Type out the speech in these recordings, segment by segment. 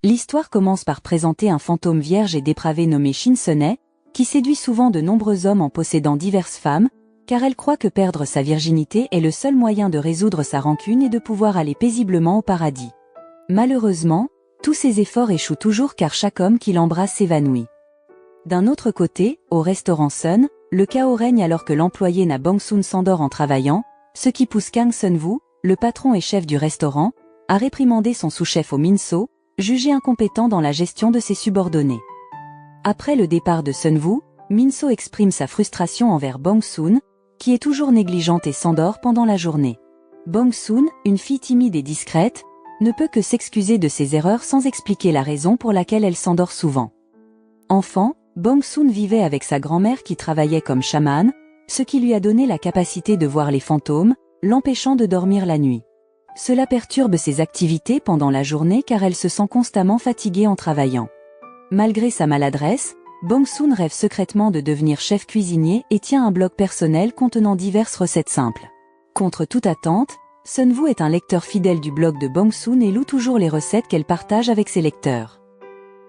L'histoire commence par présenter un fantôme vierge et dépravé nommé Shin Sunhae, qui séduit souvent de nombreux hommes en possédant diverses femmes, car elle croit que perdre sa virginité est le seul moyen de résoudre sa rancune et de pouvoir aller paisiblement au paradis. Malheureusement, tous ses efforts échouent toujours car chaque homme qui l'embrasse s'évanouit. D'un autre côté, au restaurant Sun, le chaos règne alors que l'employé Na Bong-soon s'endort en travaillant, ce qui pousse Kang Sun-woo, le patron et chef du restaurant, à réprimander son sous-chef Oh Min-so, jugé incompétent dans la gestion de ses subordonnés. Après le départ de Sun-woo, Min-so exprime sa frustration envers Bong-soon, qui est toujours négligente et s'endort pendant la journée. Bong-soon, une fille timide et discrète, ne peut que s'excuser de ses erreurs sans expliquer la raison pour laquelle elle s'endort souvent. Enfant, Bong-soon vivait avec sa grand-mère qui travaillait comme chamane, ce qui lui a donné la capacité de voir les fantômes, l'empêchant de dormir la nuit. Cela perturbe ses activités pendant la journée car elle se sent constamment fatiguée en travaillant. Malgré sa maladresse, Bong-soon rêve secrètement de devenir chef cuisinier et tient un blog personnel contenant diverses recettes simples. Contre toute attente, Sun-woo est un lecteur fidèle du blog de Bong-soon et loue toujours les recettes qu'elle partage avec ses lecteurs.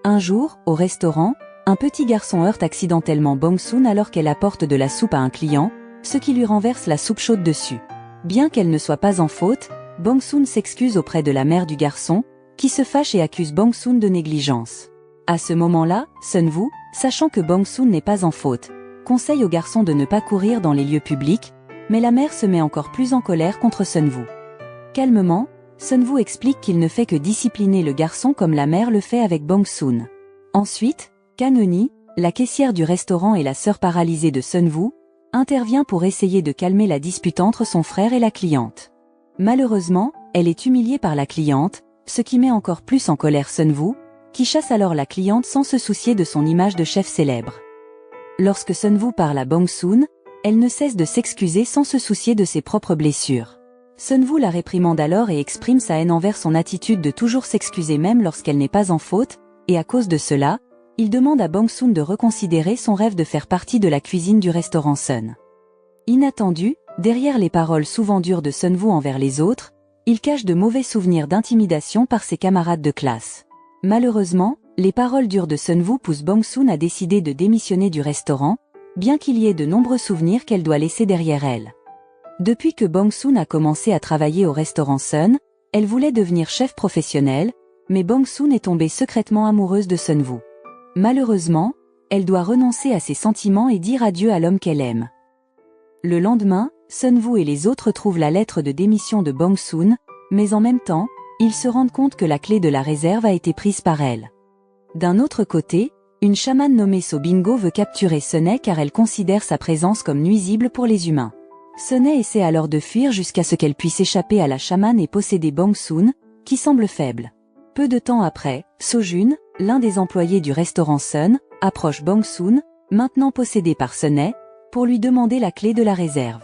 Un jour, au restaurant, un petit garçon heurte accidentellement Bong-soon alors qu'elle apporte de la soupe à un client, ce qui lui renverse la soupe chaude dessus. Bien qu'elle ne soit pas en faute, Bong-soon s'excuse auprès de la mère du garçon, qui se fâche et accuse Bong-soon de négligence. À ce moment-là, Sun-woo, sachant que Bong-soon n'est pas en faute, conseille au garçon de ne pas courir dans les lieux publics, mais la mère se met encore plus en colère contre Sun-woo. Calmement, Sun-woo explique qu'il ne fait que discipliner le garçon comme la mère le fait avec Bong-soon. Ensuite, Kang Eun-hee, la caissière du restaurant et la sœur paralysée de Sun-woo, intervient pour essayer de calmer la dispute entre son frère et la cliente. Malheureusement, elle est humiliée par la cliente, ce qui met encore plus en colère Sun-woo, qui chasse alors la cliente sans se soucier de son image de chef célèbre. Lorsque Sun-woo parle à Bong-soon, elle ne cesse de s'excuser sans se soucier de ses propres blessures. Sun-woo la réprimande alors et exprime sa haine envers son attitude de toujours s'excuser même lorsqu'elle n'est pas en faute, et à cause de cela, il demande à Bong-soon de reconsidérer son rêve de faire partie de la cuisine du restaurant Sun. Inattendu, derrière les paroles souvent dures de Sun-woo envers les autres, il cache de mauvais souvenirs d'intimidation par ses camarades de classe. Malheureusement, les paroles dures de Sun-woo poussent Bong-soon à décider de démissionner du restaurant, bien qu'il y ait de nombreux souvenirs qu'elle doit laisser derrière elle. Depuis que Bong-soon a commencé à travailler au restaurant Sun, elle voulait devenir chef professionnel, mais Bong-soon est tombée secrètement amoureuse de Sun-woo. Malheureusement, elle doit renoncer à ses sentiments et dire adieu à l'homme qu'elle aime. Le lendemain, Sun-woo et les autres trouvent la lettre de démission de Bong-soon, mais en même temps, ils se rendent compte que la clé de la réserve a été prise par elle. D'un autre côté, une chamane nommée So Bingo veut capturer Sunhae car elle considère sa présence comme nuisible pour les humains. Sunhae essaie alors de fuir jusqu'à ce qu'elle puisse échapper à la chamane et posséder Bong-soon, qui semble faible. Peu de temps après, So-jun, l'un des employés du restaurant Sun, approche Bong-soon, maintenant possédé par Sunhae, pour lui demander la clé de la réserve.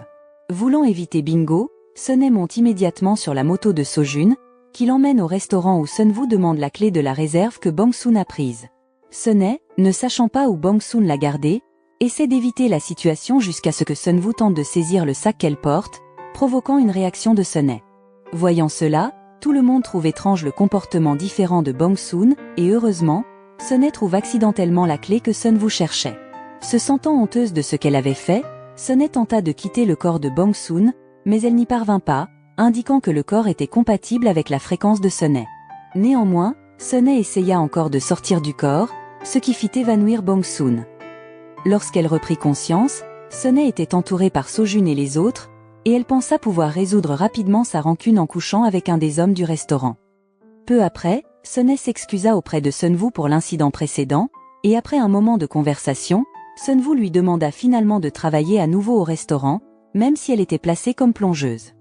Voulant éviter Bingo, Sunhae monte immédiatement sur la moto de So-jun, qui l'emmène au restaurant où Sun-woo demande la clé de la réserve que Bong-soon a prise. Sunhae, ne sachant pas où Bong-soon l'a gardée, essaie d'éviter la situation jusqu'à ce que Sun-woo tente de saisir le sac qu'elle porte, provoquant une réaction de Sunhae. Voyant cela, tout le monde trouve étrange le comportement différent de Bong-soon, et heureusement, Sunhae trouve accidentellement la clé que Sun-woo cherchait. Se sentant honteuse de ce qu'elle avait fait, Sunhae tenta de quitter le corps de Bong-soon, mais elle n'y parvint pas, indiquant que le corps était compatible avec la fréquence de Sunhae. Néanmoins, Sunhae essaya encore de sortir du corps, ce qui fit évanouir Bong-soon. Lorsqu'elle reprit conscience, Sunhae était entourée par So-jun et les autres, et elle pensa pouvoir résoudre rapidement sa rancune en couchant avec un des hommes du restaurant. Peu après, Sunhae s'excusa auprès de Sun-woo pour l'incident précédent, et après un moment de conversation, Sun-woo lui demanda finalement de travailler à nouveau au restaurant, même si elle était placée comme plongeuse.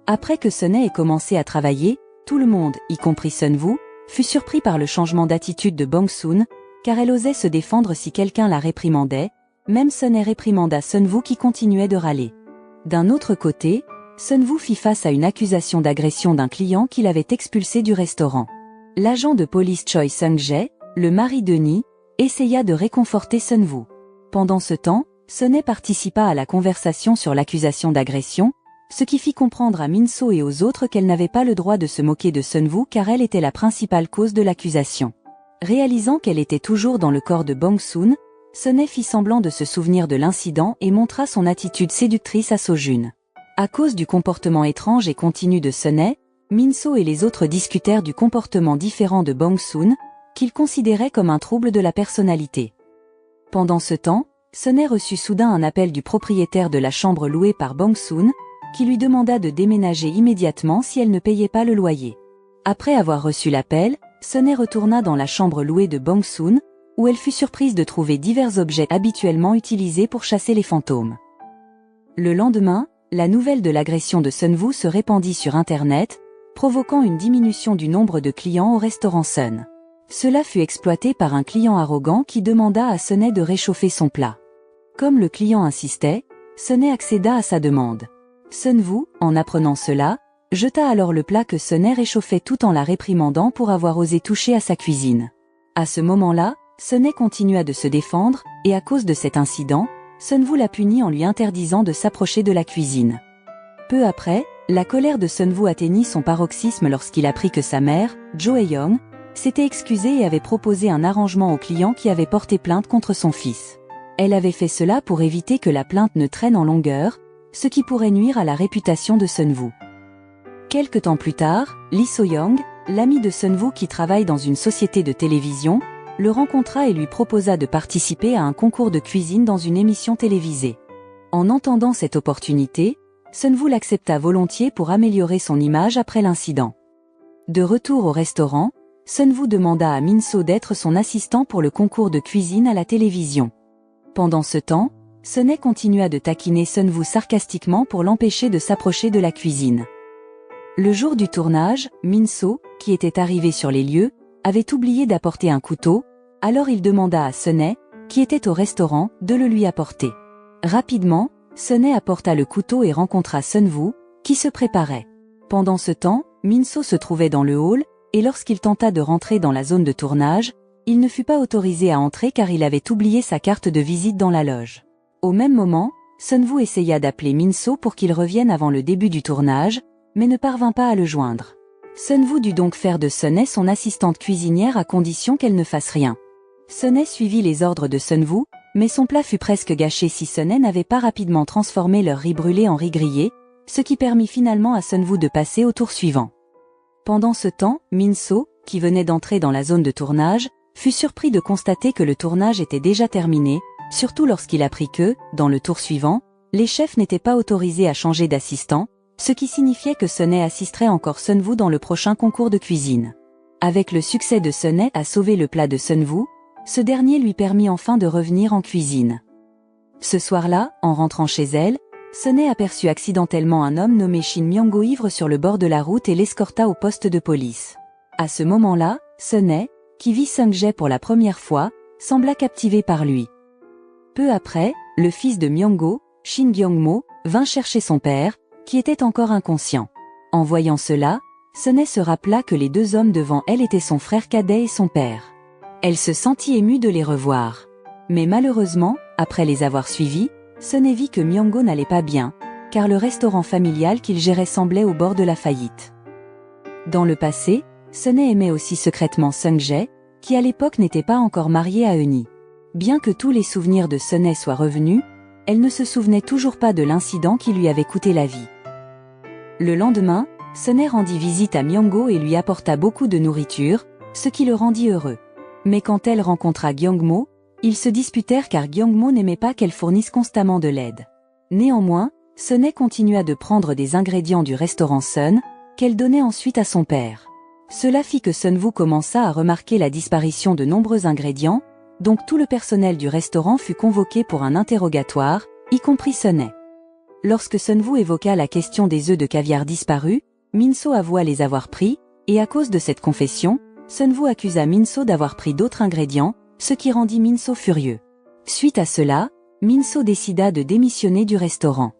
Après que Sunhae ait commencé à travailler, tout le monde, y compris Sun-woo, fut surpris par le changement d'attitude de Bong-soon, car elle osait se défendre si quelqu'un la réprimandait, même Sunhae réprimanda Sun-woo qui continuait de râler. D'un autre côté, Sun-woo fit face à une accusation d'agression d'un client qui l'avait expulsé du restaurant. L'agent de police Choi Sung-jae, le mari de Ni, essaya de réconforter Sun-woo. Pendant ce temps, Sunhae participa à la conversation sur l'accusation d'agression, ce qui fit comprendre à Min-so et aux autres qu'elle n'avait pas le droit de se moquer de Sun-woo car elle était la principale cause de l'accusation. Réalisant qu'elle était toujours dans le corps de Bong-soon, Sunhae fit semblant de se souvenir de l'incident et montra son attitude séductrice à So-jun. À cause du comportement étrange et continu de Sunhae, Min-so et les autres discutèrent du comportement différent de Bong-soon, qu'ils considéraient comme un trouble de la personnalité. Pendant ce temps, Sunhae reçut soudain un appel du propriétaire de la chambre louée par Bong-soon, qui lui demanda de déménager immédiatement si elle ne payait pas le loyer. Après avoir reçu l'appel, Sunhae retourna dans la chambre louée de Bong-soon, où elle fut surprise de trouver divers objets habituellement utilisés pour chasser les fantômes. Le lendemain, la nouvelle de l'agression de Sun-woo se répandit sur Internet, provoquant une diminution du nombre de clients au restaurant Sun. Cela fut exploité par un client arrogant qui demanda à Sunhae de réchauffer son plat. Comme le client insistait, Sunhae accéda à sa demande. Sun-woo, en apprenant cela, jeta alors le plat que Sunhae réchauffait tout en la réprimandant pour avoir osé toucher à sa cuisine. À ce moment-là, Sunhae continua de se défendre, et à cause de cet incident, Sun-woo la punit en lui interdisant de s'approcher de la cuisine. Peu après, la colère de Sun-woo atteignit son paroxysme lorsqu'il apprit que sa mère, Jo Hae-young, s'était excusée et avait proposé un arrangement au client qui avait porté plainte contre son fils. Elle avait fait cela pour éviter que la plainte ne traîne en longueur, ce qui pourrait nuire à la réputation de Sun-woo. Quelque temps plus tard, Lee So-young, l'ami de Sun-woo qui travaille dans une société de télévision, le rencontra et lui proposa de participer à un concours de cuisine dans une émission télévisée. En entendant cette opportunité, Sun-woo l'accepta volontiers pour améliorer son image après l'incident. De retour au restaurant, Sun-woo demanda à Min-so d'être son assistant pour le concours de cuisine à la télévision. Pendant ce temps, Sunhae continua de taquiner Sun-woo sarcastiquement pour l'empêcher de s'approcher de la cuisine. Le jour du tournage, Min-so, qui était arrivé sur les lieux, avait oublié d'apporter un couteau, alors il demanda à Sunhae, qui était au restaurant, de le lui apporter. Rapidement, Sunhae apporta le couteau et rencontra Sun-woo, qui se préparait. Pendant ce temps, Min-so se trouvait dans le hall, et lorsqu'il tenta de rentrer dans la zone de tournage, il ne fut pas autorisé à entrer car il avait oublié sa carte de visite dans la loge. Au même moment, Sun-woo essaya d'appeler Min-so pour qu'il revienne avant le début du tournage, mais ne parvint pas à le joindre. Sun-woo dut donc faire de Sunhae son assistante cuisinière à condition qu'elle ne fasse rien. Sunhae suivit les ordres de Sun-woo, mais son plat fut presque gâché si Sunhae n'avait pas rapidement transformé leur riz brûlé en riz grillé, ce qui permit finalement à Sun-woo de passer au tour suivant. Pendant ce temps, Min-so, qui venait d'entrer dans la zone de tournage, fut surpris de constater que le tournage était déjà terminé, surtout lorsqu'il apprit que, dans le tour suivant, les chefs n'étaient pas autorisés à changer d'assistant, ce qui signifiait que Sunhae assisterait encore Sun-woo dans le prochain concours de cuisine. Avec le succès de Sunhae à sauver le plat de Sun-woo, ce dernier lui permit enfin de revenir en cuisine. Ce soir-là, en rentrant chez elle, Sunhae aperçut accidentellement un homme nommé Shin Myung-go ivre sur le bord de la route et l'escorta au poste de police. À ce moment-là, Sunhae, qui vit Sung-jae pour la première fois, sembla captivé par lui. Peu après, le fils de Myung-go, Shin Gyong-mo, vint chercher son père, qui était encore inconscient. En voyant cela, Sunhae se rappela que les deux hommes devant elle étaient son frère cadet et son père. Elle se sentit émue de les revoir. Mais malheureusement, après les avoir suivis, Sunhae vit que Myung-go n'allait pas bien, car le restaurant familial qu'il gérait semblait au bord de la faillite. Dans le passé, Sunhae aimait aussi secrètement Sung-jae, qui à l'époque n'était pas encore marié à Eunhee. Bien que tous les souvenirs de Sunhae soient revenus, elle ne se souvenait toujours pas de l'incident qui lui avait coûté la vie. Le lendemain, Sunhae rendit visite à Myung-go et lui apporta beaucoup de nourriture, ce qui le rendit heureux. Mais quand elle rencontra Gyong-mo, ils se disputèrent car Gyong-mo n'aimait pas qu'elle fournisse constamment de l'aide. Néanmoins, Sunhae continua de prendre des ingrédients du restaurant Sun, qu'elle donnait ensuite à son père. Cela fit que Sun-woo commença à remarquer la disparition de nombreux ingrédients, donc tout le personnel du restaurant fut convoqué pour un interrogatoire, y compris Sunhae. Lorsque Sun-woo évoqua la question des œufs de caviar disparus, Min-so avoua les avoir pris, et à cause de cette confession, Sun-woo accusa Min-so d'avoir pris d'autres ingrédients, ce qui rendit Min-so furieux. Suite à cela, Min-so décida de démissionner du restaurant.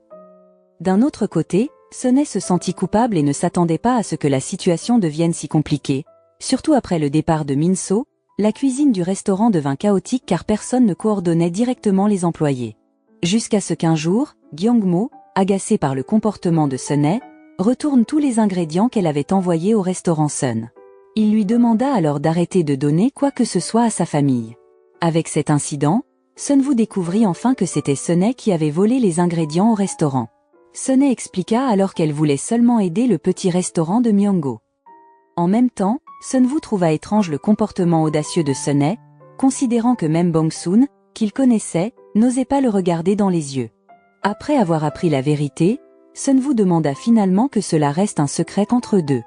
D'un autre côté, Sunhae se sentit coupable et ne s'attendait pas à ce que la situation devienne si compliquée. Surtout après le départ de Min-so, la cuisine du restaurant devint chaotique car personne ne coordonnait directement les employés. Jusqu'à ce qu'un jour, Gyong-mo, agacée par le comportement de Sunhae, retourne tous les ingrédients qu'elle avait envoyés au restaurant Sun. Il lui demanda alors d'arrêter de donner quoi que ce soit à sa famille. Avec cet incident, Sunwoo découvrit enfin que c'était Sunhae qui avait volé les ingrédients au restaurant. Sunhae expliqua alors qu'elle voulait seulement aider le petit restaurant de Myonggo. En même temps, Sunwoo trouva étrange le comportement audacieux de Sunhae, considérant que même Bong-soon, qu'il connaissait, n'osait pas le regarder dans les yeux. Après avoir appris la vérité, Sunwoo demanda finalement que cela reste un secret entre eux deux.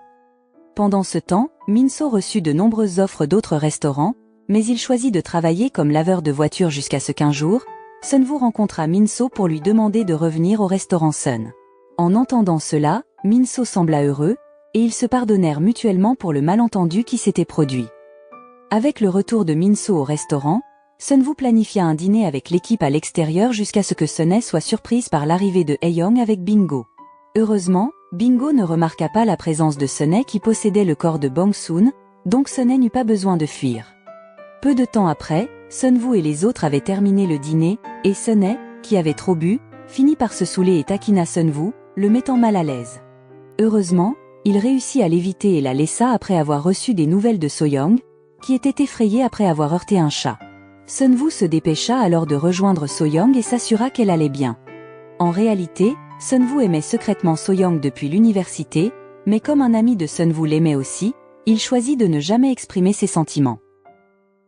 Pendant ce temps, Min-so reçut de nombreuses offres d'autres restaurants, mais il choisit de travailler comme laveur de voitures jusqu'à ce qu'un jour, Sunwoo rencontra Min-so pour lui demander de revenir au restaurant Sun. En entendant cela, Min-so sembla heureux, et ils se pardonnèrent mutuellement pour le malentendu qui s'était produit. Avec le retour de Min-so au restaurant, Sunwoo planifia un dîner avec l'équipe à l'extérieur jusqu'à ce que Sunhae soit surprise par l'arrivée de Hae-young avec Bingo. Heureusement, Bingo ne remarqua pas la présence de Sunhae qui possédait le corps de Bong-soon, donc Sunhae n'eut pas besoin de fuir. Peu de temps après, Sunwoo et les autres avaient terminé le dîner, et Sunhae, qui avait trop bu, finit par se saouler et taquina Sunwoo, le mettant mal à l'aise. Heureusement, il réussit à l'éviter et la laissa après avoir reçu des nouvelles de So-young, qui était effrayée après avoir heurté un chat. Sunwoo se dépêcha alors de rejoindre So-young et s'assura qu'elle allait bien. En réalité, Sunwoo aimait secrètement So-young depuis l'université, mais comme un ami de Sunwoo l'aimait aussi, il choisit de ne jamais exprimer ses sentiments.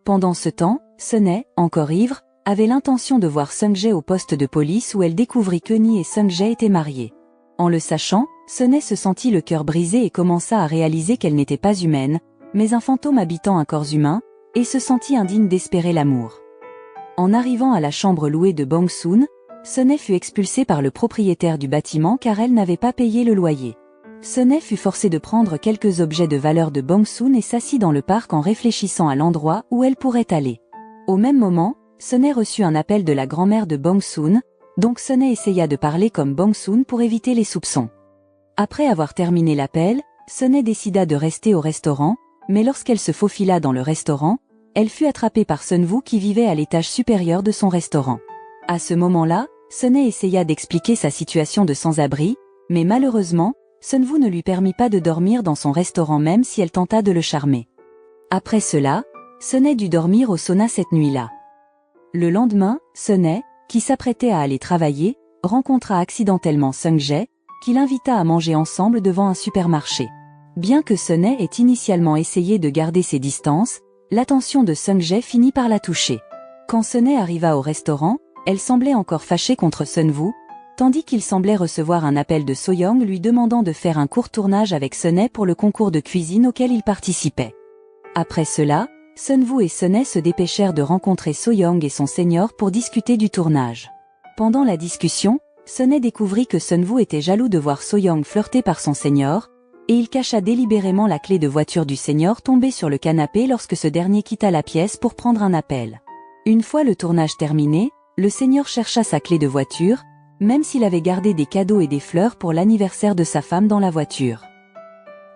Pendant ce temps, Sunhae, encore ivre, avait l'intention de voir Sung-jae au poste de police où elle découvrit que Ni et Sung-jae étaient mariés. En le sachant, Sunhae se sentit le cœur brisé et commença à réaliser qu'elle n'était pas humaine, mais un fantôme habitant un corps humain, et se sentit indigne d'espérer l'amour. En arrivant à la chambre louée de Bong-soon, Sunhae fut expulsée par le propriétaire du bâtiment car elle n'avait pas payé le loyer. Sunhae fut forcée de prendre quelques objets de valeur de Bong-soon et s'assit dans le parc en réfléchissant à l'endroit où elle pourrait aller. Au même moment, Sunhae reçut un appel de la grand-mère de Bong-soon, donc Sunhae essaya de parler comme Bong-soon pour éviter les soupçons. Après avoir terminé l'appel, Sunhae décida de rester au restaurant, mais lorsqu'elle se faufila dans le restaurant, elle fut attrapée par Sunwoo qui vivait à l'étage supérieur de son restaurant. À ce moment-là, Sunhae essaya d'expliquer sa situation de sans-abri, mais malheureusement, Sunwoo ne lui permit pas de dormir dans son restaurant même si elle tenta de le charmer. Après cela, Sunhae dut dormir au sauna cette nuit-là. Le lendemain, Sunhae, qui s'apprêtait à aller travailler, rencontra accidentellement Sung-jae, qui l'invita à manger ensemble devant un supermarché. Bien que Sunhae ait initialement essayé de garder ses distances, l'attention de Sung-jae finit par la toucher. Quand Sunhae arriva au restaurant, elle semblait encore fâchée contre Sunwoo, tandis qu'il semblait recevoir un appel de So-young lui demandant de faire un court tournage avec Sunhae pour le concours de cuisine auquel il participait. Après cela, Sunwoo et Sunhae se dépêchèrent de rencontrer So-young et son senior pour discuter du tournage. Pendant la discussion, Sunhae découvrit que Sunwoo était jaloux de voir So-young flirter par son senior, et il cacha délibérément la clé de voiture du senior tombée sur le canapé lorsque ce dernier quitta la pièce pour prendre un appel. Une fois le tournage terminé, le senior chercha sa clé de voiture, même s'il avait gardé des cadeaux et des fleurs pour l'anniversaire de sa femme dans la voiture.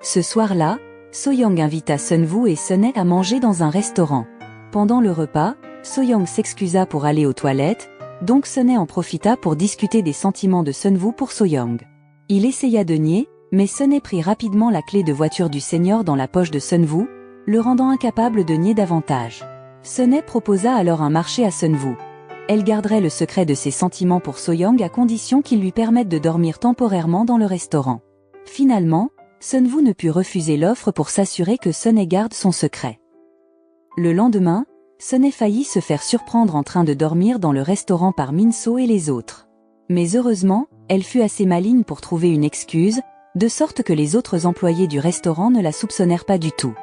Ce soir-là, So-young invita Sunwoo et Sunhae à manger dans un restaurant. Pendant le repas, So-young s'excusa pour aller aux toilettes, donc Sunhae en profita pour discuter des sentiments de Sunwoo pour So-young. Il essaya de nier, mais Sunhae prit rapidement la clé de voiture du senior dans la poche de Sunwoo, le rendant incapable de nier davantage. Sunhae proposa alors un marché à Sunwoo. Elle garderait le secret de ses sentiments pour So-young à condition qu'il lui permette de dormir temporairement dans le restaurant. Finalement, Sunwoo ne put refuser l'offre pour s'assurer que Sunhae garde son secret. Le lendemain, Sunhae faillit se faire surprendre en train de dormir dans le restaurant par Min-so et les autres. Mais heureusement, elle fut assez maligne pour trouver une excuse, de sorte que les autres employés du restaurant ne la soupçonnèrent pas du tout.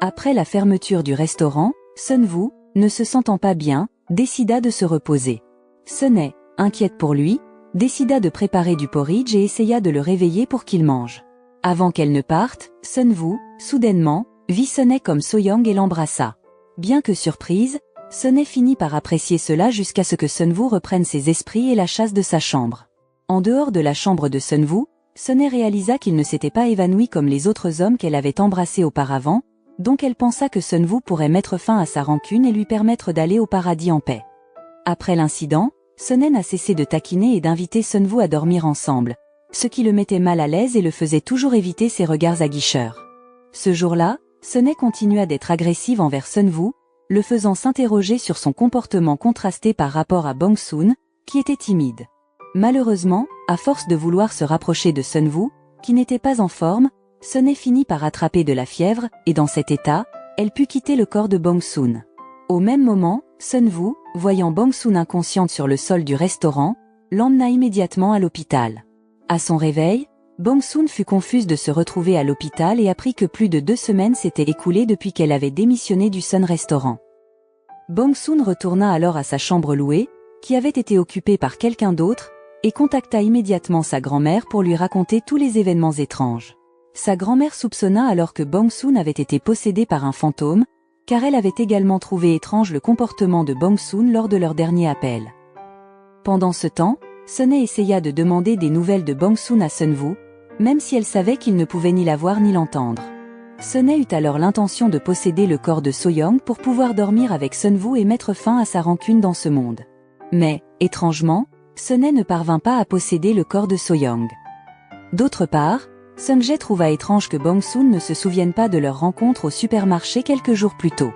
Après la fermeture du restaurant, Sunwoo, ne se sentant pas bien, décida de se reposer. Sunhae, inquiète pour lui, décida de préparer du porridge et essaya de le réveiller pour qu'il mange. Avant qu'elle ne parte, Sunwoo, soudainement, vit Sunhae comme So-young et l'embrassa. Bien que surprise, Sunhae finit par apprécier cela jusqu'à ce que Sunwoo reprenne ses esprits et la chasse de sa chambre. En dehors de la chambre de Sunwoo, Sunhae réalisa qu'il ne s'était pas évanoui comme les autres hommes qu'elle avait embrassés auparavant, donc elle pensa que Sunwoo pourrait mettre fin à sa rancune et lui permettre d'aller au paradis en paix. Après l'incident, Sunhae n'a cessé de taquiner et d'inviter Sunwoo à dormir ensemble, ce qui le mettait mal à l'aise et le faisait toujours éviter ses regards aguicheurs. Ce jour-là, Sunhae continua d'être agressive envers Sunwoo, le faisant s'interroger sur son comportement contrasté par rapport à Bong-soon, qui était timide. Malheureusement, à force de vouloir se rapprocher de Sunwoo, qui n'était pas en forme, Sunhae finit par attraper de la fièvre, et dans cet état, elle put quitter le corps de Bong-soon. Au même moment, Sunwoo, voyant Bong-soon inconsciente sur le sol du restaurant, l'emmena immédiatement à l'hôpital. À son réveil, Bong-soon fut confuse de se retrouver à l'hôpital et apprit que plus de 2 semaines s'étaient écoulées depuis qu'elle avait démissionné du Sun Restaurant. Bong-soon retourna alors à sa chambre louée, qui avait été occupée par quelqu'un d'autre, et contacta immédiatement sa grand-mère pour lui raconter tous les événements étranges. Sa grand-mère soupçonna alors que Bong-soon avait été possédée par un fantôme, car elle avait également trouvé étrange le comportement de Bong-soon lors de leur dernier appel. Pendant ce temps, Sunhae essaya de demander des nouvelles de Bong-soon à Sunwoo, même si elle savait qu'il ne pouvait ni la voir ni l'entendre. Sunhae eut alors l'intention de posséder le corps de So-young pour pouvoir dormir avec Sunwoo et mettre fin à sa rancune dans ce monde. Mais, étrangement, Sunhae ne parvint pas à posséder le corps de So-young. D'autre part, Sung-jae trouva étrange que Bong-soon ne se souvienne pas de leur rencontre au supermarché quelques jours plus tôt.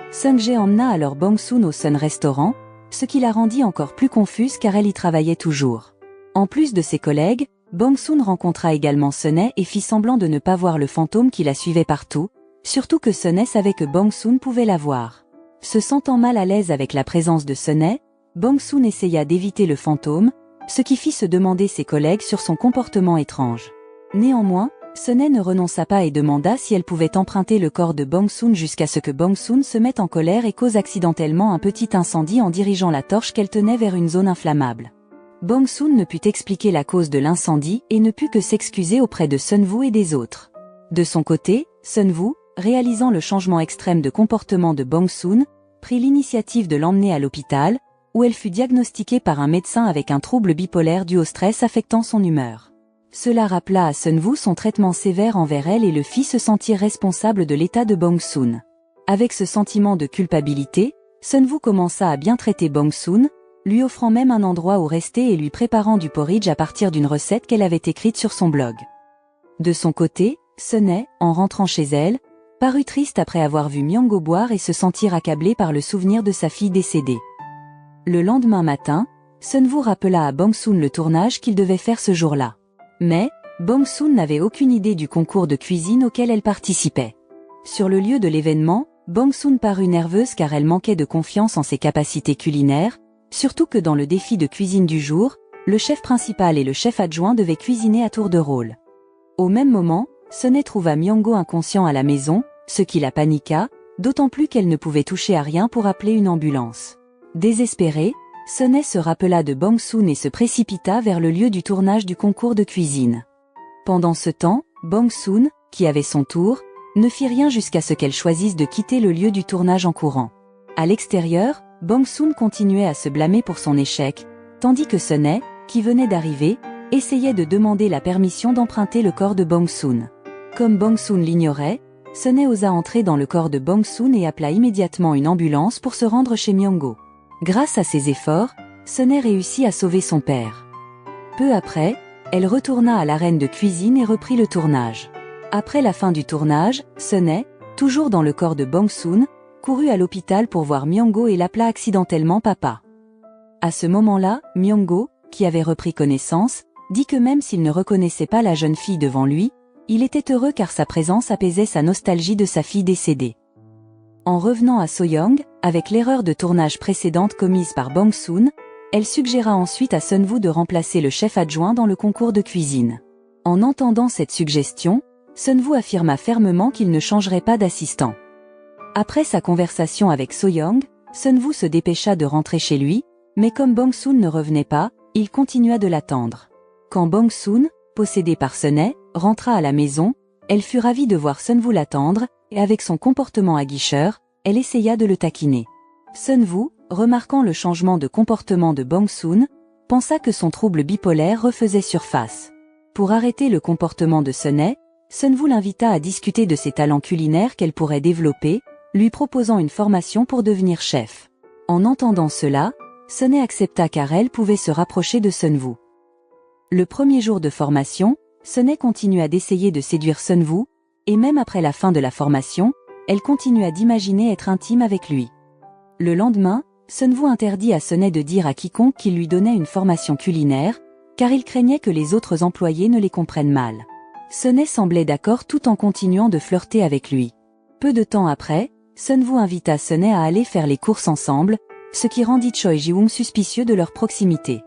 Sung-jae emmena alors Bong-soon au Sun Restaurant, ce qui la rendit encore plus confuse car elle y travaillait toujours. En plus de ses collègues, Bong-soon rencontra également Sunhae et fit semblant de ne pas voir le fantôme qui la suivait partout, surtout que Sunhae savait que Bong-soon pouvait la voir. Se sentant mal à l'aise avec la présence de Sunhae, Bong-soon essaya d'éviter le fantôme, ce qui fit se demander ses collègues sur son comportement étrange. Néanmoins, Sunhae ne renonça pas et demanda si elle pouvait emprunter le corps de Bong-soon jusqu'à ce que Bong-soon se mette en colère et cause accidentellement un petit incendie en dirigeant la torche qu'elle tenait vers une zone inflammable. Bong-soon ne put expliquer la cause de l'incendie et ne put que s'excuser auprès de Sunwoo et des autres. De son côté, Sunwoo, réalisant le changement extrême de comportement de Bong-soon, prit l'initiative de l'emmener à l'hôpital, où elle fut diagnostiquée par un médecin avec un trouble bipolaire dû au stress affectant son humeur. Cela rappela à Sunwoo son traitement sévère envers elle et le fit se sentir responsable de l'état de Bong-soon. Avec ce sentiment de culpabilité, Sunwoo commença à bien traiter Bong-soon, lui offrant même un endroit où rester et lui préparant du porridge à partir d'une recette qu'elle avait écrite sur son blog. De son côté, Sunhae, en rentrant chez elle, parut triste après avoir vu Myung-go boire et se sentir accablée par le souvenir de sa fille décédée. Le lendemain matin, Sunwoo rappela à Bong-soon le tournage qu'il devait faire ce jour-là. Mais, Bong-soon n'avait aucune idée du concours de cuisine auquel elle participait. Sur le lieu de l'événement, Bong-soon parut nerveuse car elle manquait de confiance en ses capacités culinaires, surtout que dans le défi de cuisine du jour, le chef principal et le chef adjoint devaient cuisiner à tour de rôle. Au même moment, Sunhae trouva Myung-go inconscient à la maison, ce qui la paniqua, d'autant plus qu'elle ne pouvait toucher à rien pour appeler une ambulance. Désespérée, Sunhae se rappela de Bong-soon et se précipita vers le lieu du tournage du concours de cuisine. Pendant ce temps, Bong-soon, qui avait son tour, ne fit rien jusqu'à ce qu'elle choisisse de quitter le lieu du tournage en courant. À l'extérieur, Bong-soon continuait à se blâmer pour son échec, tandis que Sunhae, qui venait d'arriver, essayait de demander la permission d'emprunter le corps de Bong-soon. Comme Bong-soon l'ignorait, Sunhae osa entrer dans le corps de Bong-soon et appela immédiatement une ambulance pour se rendre chez Myung-go. Grâce à ses efforts, Sunhae réussit à sauver son père. Peu après, elle retourna à l'arène de cuisine et reprit le tournage. Après la fin du tournage, Sunhae, toujours dans le corps de Bong-soon, courut à l'hôpital pour voir Myung-go et l'appela accidentellement papa. À ce moment-là, Myung-go, qui avait repris connaissance, dit que même s'il ne reconnaissait pas la jeune fille devant lui, il était heureux car sa présence apaisait sa nostalgie de sa fille décédée. En revenant à So-young, avec l'erreur de tournage précédente commise par Bong-soon, elle suggéra ensuite à Sunwoo de remplacer le chef adjoint dans le concours de cuisine. En entendant cette suggestion, Sunwoo affirma fermement qu'il ne changerait pas d'assistant. Après sa conversation avec So-young, Sunwoo se dépêcha de rentrer chez lui, mais comme Bong-soon ne revenait pas, il continua de l'attendre. Quand Bong-soon, possédée par Sunhae, rentra à la maison, elle fut ravie de voir Sunwoo l'attendre, et avec son comportement aguicheur, elle essaya de le taquiner. Sunwoo, remarquant le changement de comportement de Bong-soon, pensa que son trouble bipolaire refaisait surface. Pour arrêter le comportement de Sunhae, Sunwoo l'invita à discuter de ses talents culinaires qu'elle pourrait développer, lui proposant une formation pour devenir chef. En entendant cela, Sunnae accepta car elle pouvait se rapprocher de Sunwoo. Le premier jour de formation, Sunnae continua d'essayer de séduire Sunwoo, et même après la fin de la formation, elle continua d'imaginer être intime avec lui. Le lendemain, Sunwoo interdit à Sunnae de dire à quiconque qu'il lui donnait une formation culinaire, car il craignait que les autres employés ne les comprennent mal. Sunnae semblait d'accord tout en continuant de flirter avec lui. Peu de temps après, Sunwoo invita Sunnae à aller faire les courses ensemble, ce qui rendit Choi Ji-woong suspicieux de leur proximité.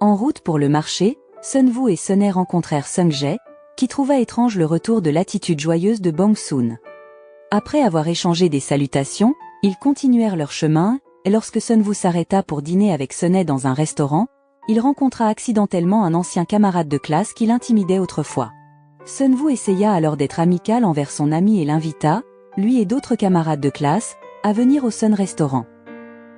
En route pour le marché, Sunwoo et Sunnae rencontrèrent Sung-jae, qui trouva étrange le retour de l'attitude joyeuse de Bong-soon. Après avoir échangé des salutations, ils continuèrent leur chemin, et lorsque Sunwoo s'arrêta pour dîner avec Sunnae dans un restaurant, il rencontra accidentellement un ancien camarade de classe qui l'intimidait autrefois. Sunwoo essaya alors d'être amical envers son ami et l'invita, lui et d'autres camarades de classe, à venir au Sun Restaurant.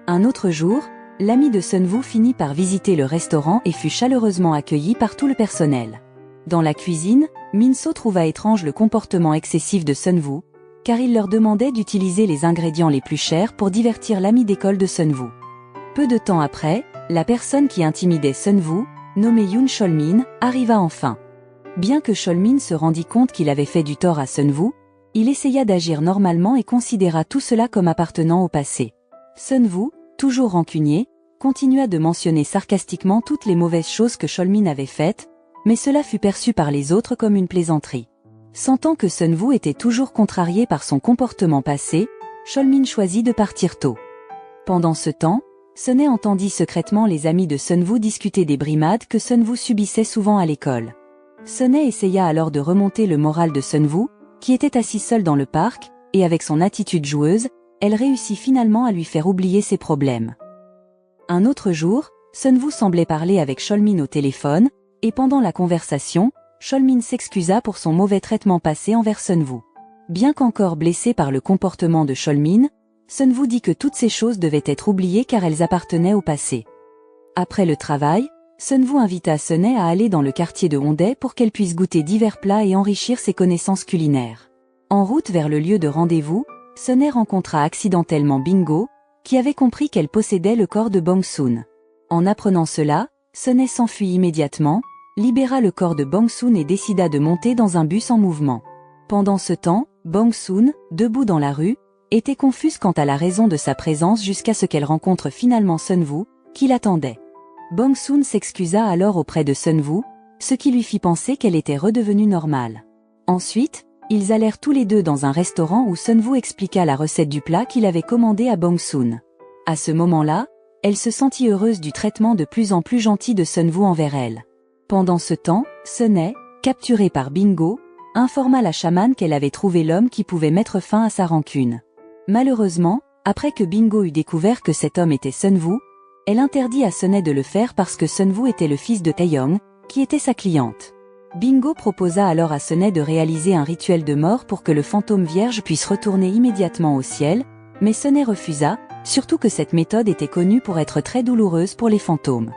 Un autre jour, l'ami de Sunwoo finit par visiter le restaurant et fut chaleureusement accueilli par tout le personnel. Dans la cuisine, Min-so trouva étrange le comportement excessif de Sunwoo, car il leur demandait d'utiliser les ingrédients les plus chers pour divertir l'ami d'école de Sunwoo. Peu de temps après, la personne qui intimidait Sunwoo, nommée Yoon Chol-min, arriva enfin. Bien que Chol-min se rendit compte qu'il avait fait du tort à Sunwoo, il essaya d'agir normalement et considéra tout cela comme appartenant au passé. Sunwoo, toujours rancunier, continua de mentionner sarcastiquement toutes les mauvaises choses que Chol-min avait faites, mais cela fut perçu par les autres comme une plaisanterie. Sentant que Sunwoo était toujours contrarié par son comportement passé, Chol-min choisit de partir tôt. Pendant ce temps, Sunnae entendit secrètement les amis de Sunwoo discuter des brimades que Sunwoo subissait souvent à l'école. Sunnae essaya alors de remonter le moral de Sunwoo, qui était assis seul dans le parc, et avec son attitude joueuse, elle réussit finalement à lui faire oublier ses problèmes. Un autre jour, Sunwoo semblait parler avec Chol-min au téléphone, et pendant la conversation, Chol-min s'excusa pour son mauvais traitement passé envers Sunwoo. Bien qu'encore blessé par le comportement de Chol-min, Sunwoo dit que toutes ces choses devaient être oubliées car elles appartenaient au passé. Après le travail, Sunwoo invita Sunnae à aller dans le quartier de Hongdae pour qu'elle puisse goûter divers plats et enrichir ses connaissances culinaires. En route vers le lieu de rendez-vous, Sunnae rencontra accidentellement Bingo, qui avait compris qu'elle possédait le corps de Bong-soon. En apprenant cela, Sunnae s'enfuit immédiatement, libéra le corps de Bong-soon et décida de monter dans un bus en mouvement. Pendant ce temps, Bong-soon, debout dans la rue, était confuse quant à la raison de sa présence jusqu'à ce qu'elle rencontre finalement Sunwoo, qui l'attendait. Bong-soon s'excusa alors auprès de Sunwoo, ce qui lui fit penser qu'elle était redevenue normale. Ensuite, ils allèrent tous les deux dans un restaurant où Sunwoo expliqua la recette du plat qu'il avait commandé à Bong-soon. À ce moment-là, elle se sentit heureuse du traitement de plus en plus gentil de Sunwoo envers elle. Pendant ce temps, Sunnae, capturée par Bingo, informa la chamane qu'elle avait trouvé l'homme qui pouvait mettre fin à sa rancune. Malheureusement, après que Bingo eut découvert que cet homme était Sunwoo, elle interdit à Sunnae de le faire parce que Sunwoo était le fils de Taeyong, qui était sa cliente. Bingo proposa alors à Sunnae de réaliser un rituel de mort pour que le fantôme vierge puisse retourner immédiatement au ciel, mais Sunnae refusa, surtout que cette méthode était connue pour être très douloureuse pour les fantômes.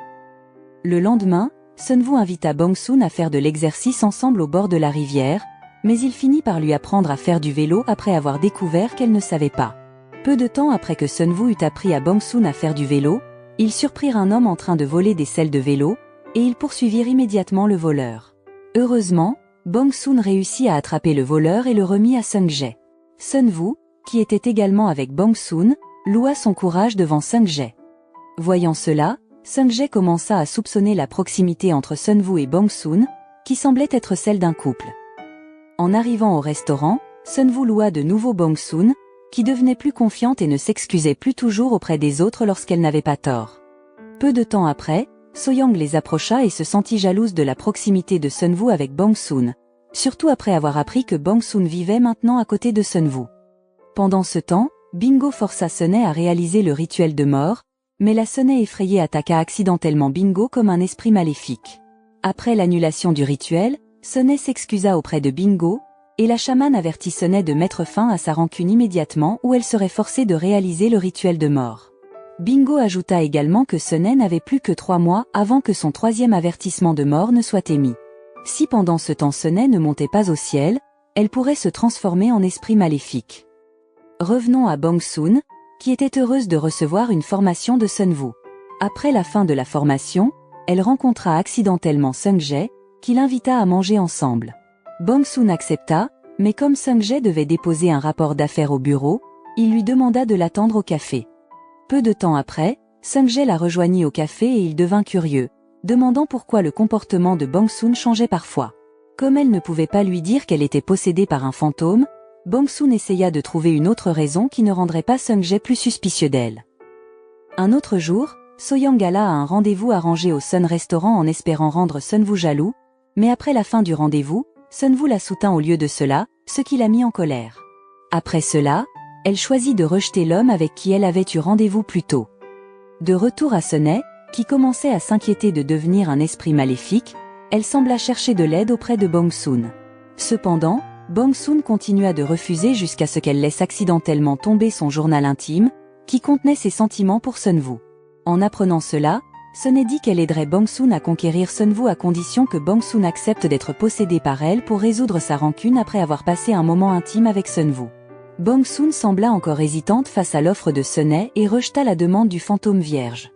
Le lendemain, Sunwoo invita Bong-soon à faire de l'exercice ensemble au bord de la rivière, mais il finit par lui apprendre à faire du vélo après avoir découvert qu'elle ne savait pas. Peu de temps après que Sunwoo eut appris à Bong-soon à faire du vélo, ils surprirent un homme en train de voler des selles de vélo, et ils poursuivirent immédiatement le voleur. Heureusement, Bong-soon réussit à attraper le voleur et le remit à Sung-jae. Sunwoo, qui était également avec Bong-soon, loua son courage devant Sung-jae. Voyant cela, Sung-jae commença à soupçonner la proximité entre Sunwoo et Bong-soon, qui semblait être celle d'un couple. En arrivant au restaurant, Sunwoo loua de nouveau Bong-soon, qui devenait plus confiante et ne s'excusait plus toujours auprès des autres lorsqu'elle n'avait pas tort. Peu de temps après, So-young les approcha et se sentit jalouse de la proximité de Sunwoo avec Bong-soon, surtout après avoir appris que Bong-soon vivait maintenant à côté de Sunwoo. Pendant ce temps, Bingo força Sunnae à réaliser le rituel de mort, mais la Sunnae effrayée attaqua accidentellement Bingo comme un esprit maléfique. Après l'annulation du rituel, Sunnae s'excusa auprès de Bingo, et la chamane avertit Sunnae de mettre fin à sa rancune immédiatement ou elle serait forcée de réaliser le rituel de mort. Bingo ajouta également que Sunnae n'avait plus que 3 mois avant que son 3e avertissement de mort ne soit émis. Si pendant ce temps Sunnae ne montait pas au ciel, elle pourrait se transformer en esprit maléfique. Revenons à Bong-soon, qui était heureuse de recevoir une formation de Sunwoo. Après la fin de la formation, elle rencontra accidentellement Sung-jae, qui l'invita à manger ensemble. Bong-soon accepta, mais comme Sung-jae devait déposer un rapport d'affaires au bureau, il lui demanda de l'attendre au café. Peu de temps après, Sung-jae la rejoignit au café et il devint curieux, demandant pourquoi le comportement de Bong-soon changeait parfois. Comme elle ne pouvait pas lui dire qu'elle était possédée par un fantôme, Bong-soon essaya de trouver une autre raison qui ne rendrait pas Sung-jae plus suspicieux d'elle. Un autre jour, So-young alla à un rendez-vous arrangé au Sun Restaurant en espérant rendre Sun-woo jaloux, mais après la fin du rendez-vous, Sun-woo la soutint au lieu de cela, ce qui la mit en colère. Après cela, elle choisit de rejeter l'homme avec qui elle avait eu rendez-vous plus tôt. De retour à Sunhae, qui commençait à s'inquiéter de devenir un esprit maléfique, elle sembla chercher de l'aide auprès de Bong-soon. Cependant, Bong-soon continua de refuser jusqu'à ce qu'elle laisse accidentellement tomber son journal intime, qui contenait ses sentiments pour Sun-woo. En apprenant cela, Sunhae dit qu'elle aiderait Bong-soon à conquérir Sun-woo à condition que Bong-soon accepte d'être possédé par elle pour résoudre sa rancune après avoir passé un moment intime avec Sun-woo. Bong-soon sembla encore hésitante face à l'offre de Sunhae et rejeta la demande du fantôme vierge.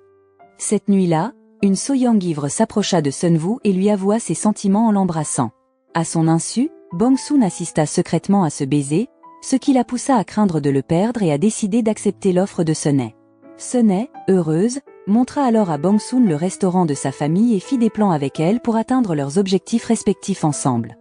Cette nuit-là, une So-young ivre s'approcha de Sun-woo et lui avoua ses sentiments en l'embrassant. À son insu, Bong-soon assista secrètement à ce baiser, ce qui la poussa à craindre de le perdre et à décider d'accepter l'offre de Sunhae. Sunhae, heureuse, montra alors à Bong-soon le restaurant de sa famille et fit des plans avec elle pour atteindre leurs objectifs respectifs ensemble.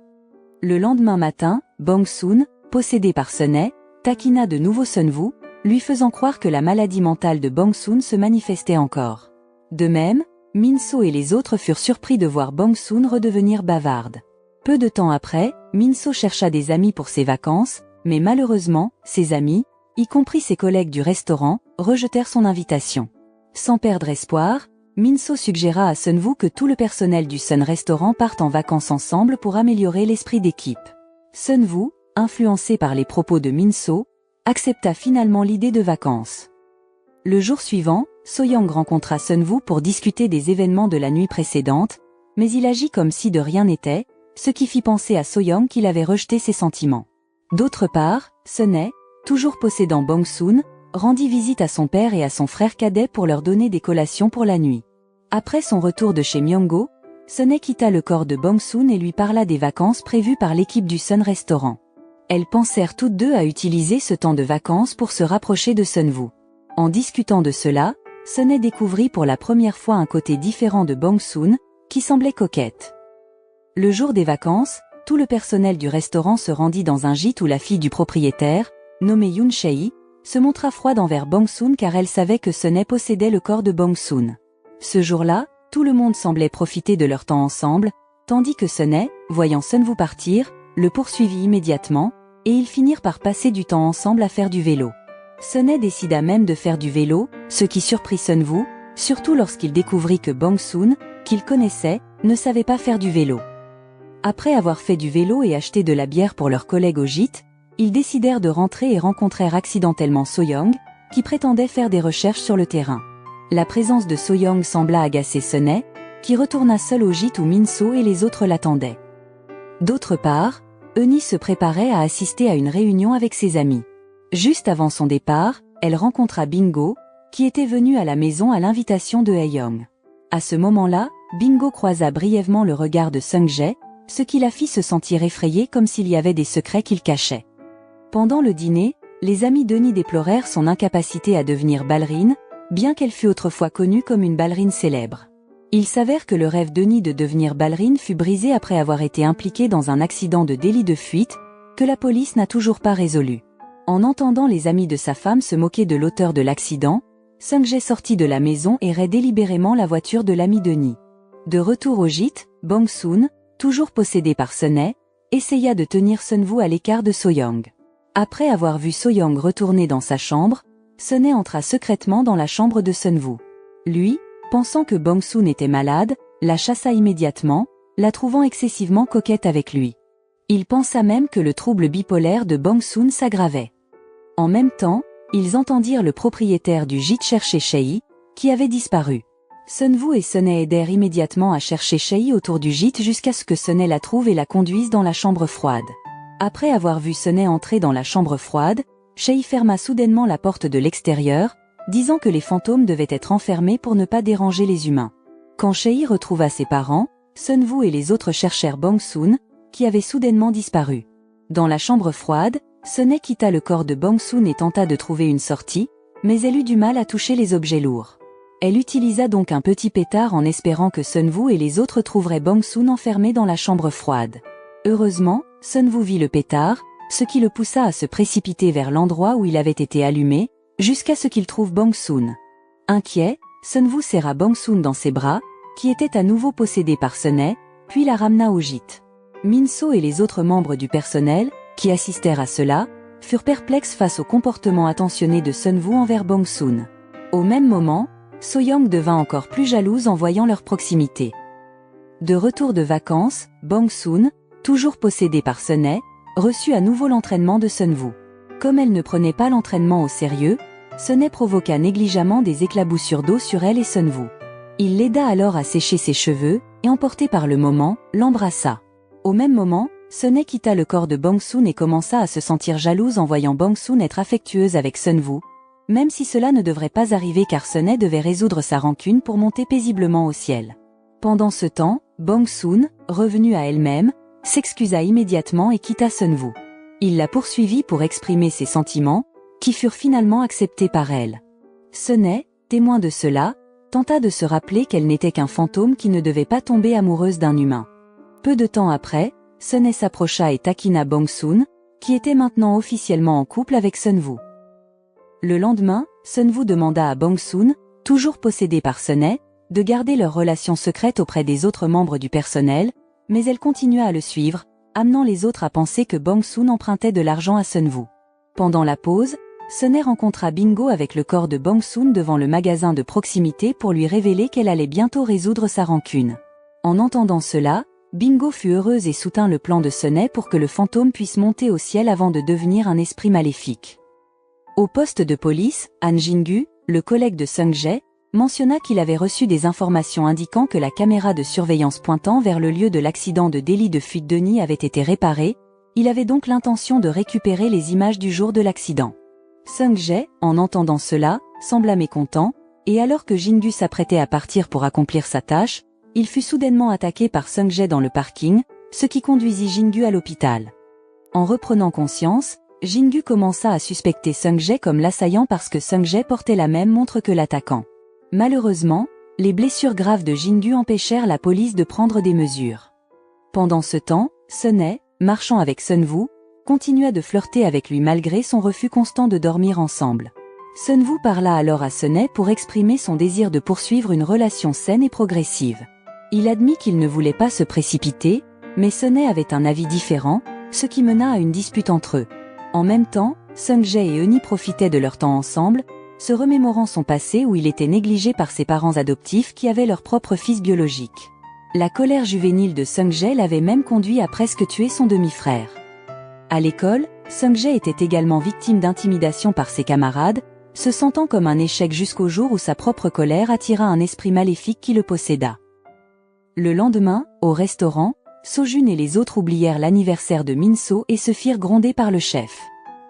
Le lendemain matin, Bong-soon, possédé par Sunhae, taquina de nouveau Sun-woo, lui faisant croire que la maladie mentale de Bong-soon se manifestait encore. De même, Min-so et les autres furent surpris de voir Bong-soon redevenir bavarde. Peu de temps après, Min-so chercha des amis pour ses vacances, mais malheureusement, ses amis, y compris ses collègues du restaurant, rejetèrent son invitation. Sans perdre espoir, Min-so suggéra à Sun-woo que tout le personnel du Sun Restaurant parte en vacances ensemble pour améliorer l'esprit d'équipe. Sun-woo, influencé par les propos de Min-so, accepta finalement l'idée de vacances. Le jour suivant, So-young rencontra Sun-woo pour discuter des événements de la nuit précédente, mais il agit comme si de rien n'était, ce qui fit penser à So-young qu'il avait rejeté ses sentiments. D'autre part, Sunhae, toujours possédant Bong-soon, rendit visite à son père et à son frère cadet pour leur donner des collations pour la nuit. Après son retour de chez Myung-go, Sunhae quitta le corps de Bong-soon et lui parla des vacances prévues par l'équipe du Sun Restaurant. Elles pensèrent toutes deux à utiliser ce temps de vacances pour se rapprocher de Sun-woo. En discutant de cela, Sunhae découvrit pour la première fois un côté différent de Bong-soon, qui semblait coquette. Le jour des vacances, tout le personnel du restaurant se rendit dans un gîte où la fille du propriétaire, nommée Yoon Chae, se montra froide envers Bong-soon car elle savait que Sunhae possédait le corps de Bong-soon. Ce jour-là, tout le monde semblait profiter de leur temps ensemble, tandis que Sunhae, voyant Sun-woo partir, le poursuivit immédiatement, et ils finirent par passer du temps ensemble à faire du vélo. Sunhae décida même de faire du vélo, ce qui surprit Sun-woo, surtout lorsqu'il découvrit que Bong-soon, qu'il connaissait, ne savait pas faire du vélo. Après avoir fait du vélo et acheté de la bière pour leurs collègues au gîte, ils décidèrent de rentrer et rencontrèrent accidentellement So-young, qui prétendait faire des recherches sur le terrain. La présence de So-young sembla agacer Sunhae, qui retourna seule au gîte où Min-so et les autres l'attendaient. D'autre part, Eunhee se préparait à assister à une réunion avec ses amis. Juste avant son départ, elle rencontra Bingo, qui était venu à la maison à l'invitation de Hae-young. À ce moment-là, Bingo croisa brièvement le regard de Sung-jae, ce qui la fit se sentir effrayée comme s'il y avait des secrets qu'il cachait. Pendant le dîner, les amis d'Eunhee déplorèrent son incapacité à devenir ballerine, bien qu'elle fût autrefois connue comme une ballerine célèbre. Il s'avère que le rêve d'Eunhee de devenir ballerine fut brisé après avoir été impliquée dans un accident de délit de fuite, que la police n'a toujours pas résolu. En entendant les amis de sa femme se moquer de l'auteur de l'accident, Sung-jae sortit de la maison et rayait délibérément la voiture de l'ami d'Eunhee. De retour au gîte, Bong-soon, toujours possédé par Sunhae, essaya de tenir Sun-woo à l'écart de So-young. Après avoir vu So-young retourner dans sa chambre, Sunhae entra secrètement dans la chambre de Sun-woo. Lui, pensant que Bong-soon était malade, la chassa immédiatement, la trouvant excessivement coquette avec lui. Il pensa même que le trouble bipolaire de Bong-soon s'aggravait. En même temps, ils entendirent le propriétaire du gîte chercher Chae, qui avait disparu. Sun-woo et Sunhae aidèrent immédiatement à chercher Chae autour du gîte jusqu'à ce que Sunhae la trouve et la conduise dans la chambre froide. Après avoir vu Sunhae entrer dans la chambre froide, Chae ferma soudainement la porte de l'extérieur, disant que les fantômes devaient être enfermés pour ne pas déranger les humains. Quand Chei retrouva ses parents, Sunwoo et les autres cherchèrent Bong-soon, qui avait soudainement disparu. Dans la chambre froide, Sunhae quitta le corps de Bong-soon et tenta de trouver une sortie, mais elle eut du mal à toucher les objets lourds. Elle utilisa donc un petit pétard en espérant que Sunwoo et les autres trouveraient Bong-soon enfermé dans la chambre froide. Heureusement, Sunwoo vit le pétard, ce qui le poussa à se précipiter vers l'endroit où il avait été allumé, jusqu'à ce qu'il trouve Bong-soon. Inquiet, Sunwoo serra Bong-soon dans ses bras, qui était à nouveau possédé par Sunhae, puis la ramena au gîte. Min-so et les autres membres du personnel, qui assistèrent à cela, furent perplexes face au comportement attentionné de Sunwoo envers Bong-soon. Au même moment, So-young devint encore plus jalouse en voyant leur proximité. De retour de vacances, Bong-soon, toujours possédée par Sunhae, reçut à nouveau l'entraînement de Sunwoo. Comme elle ne prenait pas l'entraînement au sérieux, Sunhae provoqua négligemment des éclaboussures d'eau sur elle et Sunwoo. Il l'aida alors à sécher ses cheveux, et emporté par le moment, l'embrassa. Au même moment, Sunhae quitta le corps de Bong-soon et commença à se sentir jalouse en voyant Bong-soon être affectueuse avec Sunwoo, même si cela ne devrait pas arriver car Sunhae devait résoudre sa rancune pour monter paisiblement au ciel. Pendant ce temps, Bong-soon, revenue à elle-même, s'excusa immédiatement et quitta Sunwoo. Il la poursuivit pour exprimer ses sentiments, qui furent finalement acceptés par elle. Sunhae, témoin de cela, tenta de se rappeler qu'elle n'était qu'un fantôme qui ne devait pas tomber amoureuse d'un humain. Peu de temps après, Sunhae s'approcha et taquina Bong-soon, qui était maintenant officiellement en couple avec Sunwoo. Le lendemain, Sunwoo demanda à Bong-soon, toujours possédée par Sunhae, de garder leur relation secrète auprès des autres membres du personnel, mais elle continua à le suivre, amenant les autres à penser que Bong-soon empruntait de l'argent à Sunwoo. Pendant la pause, Sunhae rencontra Bingo avec le corps de Bong-soon devant le magasin de proximité pour lui révéler qu'elle allait bientôt résoudre sa rancune. En entendant cela, Bingo fut heureuse et soutint le plan de Sunhae pour que le fantôme puisse monter au ciel avant de devenir un esprit maléfique. Au poste de police, Han Jin-gu, le collègue de Sung-jae, mentionna qu'il avait reçu des informations indiquant que la caméra de surveillance pointant vers le lieu de l'accident de délit de fuite de nid avait été réparée. Il avait donc l'intention de récupérer les images du jour de l'accident. Sung-jae, en entendant cela, sembla mécontent, et alors que Jin-gu s'apprêtait à partir pour accomplir sa tâche, il fut soudainement attaqué par Sung-jae dans le parking, ce qui conduisit Jin-gu à l'hôpital. En reprenant conscience, Jin-gu commença à suspecter Sung-jae comme l'assaillant parce que Sung-jae portait la même montre que l'attaquant. Malheureusement, les blessures graves de Jin-gu empêchèrent la police de prendre des mesures. Pendant ce temps, Sunhae, marchant avec Sunwoo, continua de flirter avec lui malgré son refus constant de dormir ensemble. Sunwoo parla alors à Sunhae pour exprimer son désir de poursuivre une relation saine et progressive. Il admit qu'il ne voulait pas se précipiter, mais Sunhae avait un avis différent, ce qui mena à une dispute entre eux. En même temps, Sung-jae et Eunhee profitaient de leur temps ensemble, se remémorant son passé où il était négligé par ses parents adoptifs qui avaient leur propre fils biologique. La colère juvénile de Sung-jae l'avait même conduit à presque tuer son demi-frère. À l'école, Sung-jae était également victime d'intimidation par ses camarades, se sentant comme un échec jusqu'au jour où sa propre colère attira un esprit maléfique qui le posséda. Le lendemain, au restaurant, So-jun et les autres oublièrent l'anniversaire de Min-so et se firent gronder par le chef.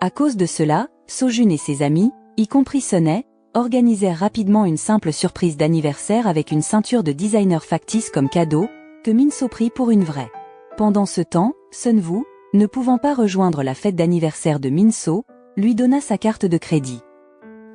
À cause de cela, So-jun et ses amis, y compris Sunhae, organisèrent rapidement une simple surprise d'anniversaire avec une ceinture de designer factice comme cadeau, que Min-so prit pour une vraie. Pendant ce temps, Sunwoo, ne pouvant pas rejoindre la fête d'anniversaire de Min-so, lui donna sa carte de crédit.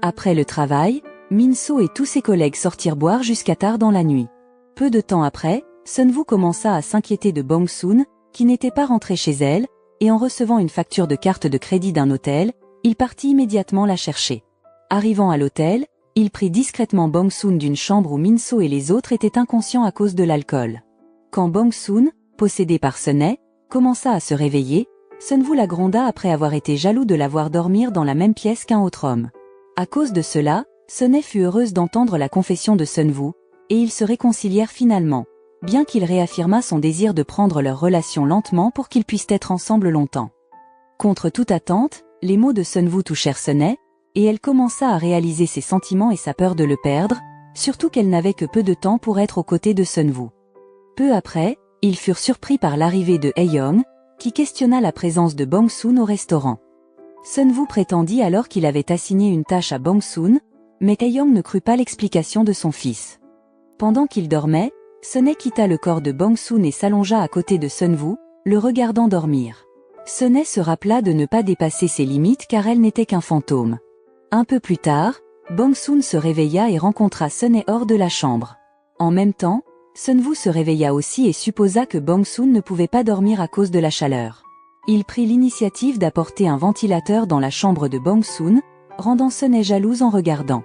Après le travail, Min-so et tous ses collègues sortirent boire jusqu'à tard dans la nuit. Peu de temps après, Sunwoo commença à s'inquiéter de Bong-soon, qui n'était pas rentrée chez elle, et en recevant une facture de carte de crédit d'un hôtel, il partit immédiatement la chercher. Arrivant à l'hôtel, il prit discrètement Bong-soon d'une chambre où Min-so et les autres étaient inconscients à cause de l'alcool. Quand Bong-soon, possédé par Sunhae, commença à se réveiller, Sunwoo la gronda après avoir été jaloux de la voir dormir dans la même pièce qu'un autre homme. À cause de cela, Sunhae fut heureuse d'entendre la confession de Sunwoo, et ils se réconcilièrent finalement, bien qu'il réaffirmât son désir de prendre leur relation lentement pour qu'ils puissent être ensemble longtemps. Contre toute attente, les mots de Sunwoo touchèrent Sunhae, et elle commença à réaliser ses sentiments et sa peur de le perdre, surtout qu'elle n'avait que peu de temps pour être aux côtés de Sunwoo. Peu après, ils furent surpris par l'arrivée de Hae-young, qui questionna la présence de Bong-soon au restaurant. Sunwoo prétendit alors qu'il avait assigné une tâche à Bong-soon, Mais Taeyong ne crut pas l'explication de son fils. Pendant qu'il dormait, Sunhae quitta le corps de Bong-soon et s'allongea à côté de Sunwoo, le regardant dormir. Sunhae se rappela de ne pas dépasser ses limites car elle n'était qu'un fantôme. Un peu plus tard, Bong-soon se réveilla et rencontra Sunhae hors de la chambre. En même temps, Sunwoo se réveilla aussi et supposa que Bong-soon ne pouvait pas dormir à cause de la chaleur. Il prit l'initiative d'apporter un ventilateur dans la chambre de Bong-soon, rendant Sunhae jalouse en regardant.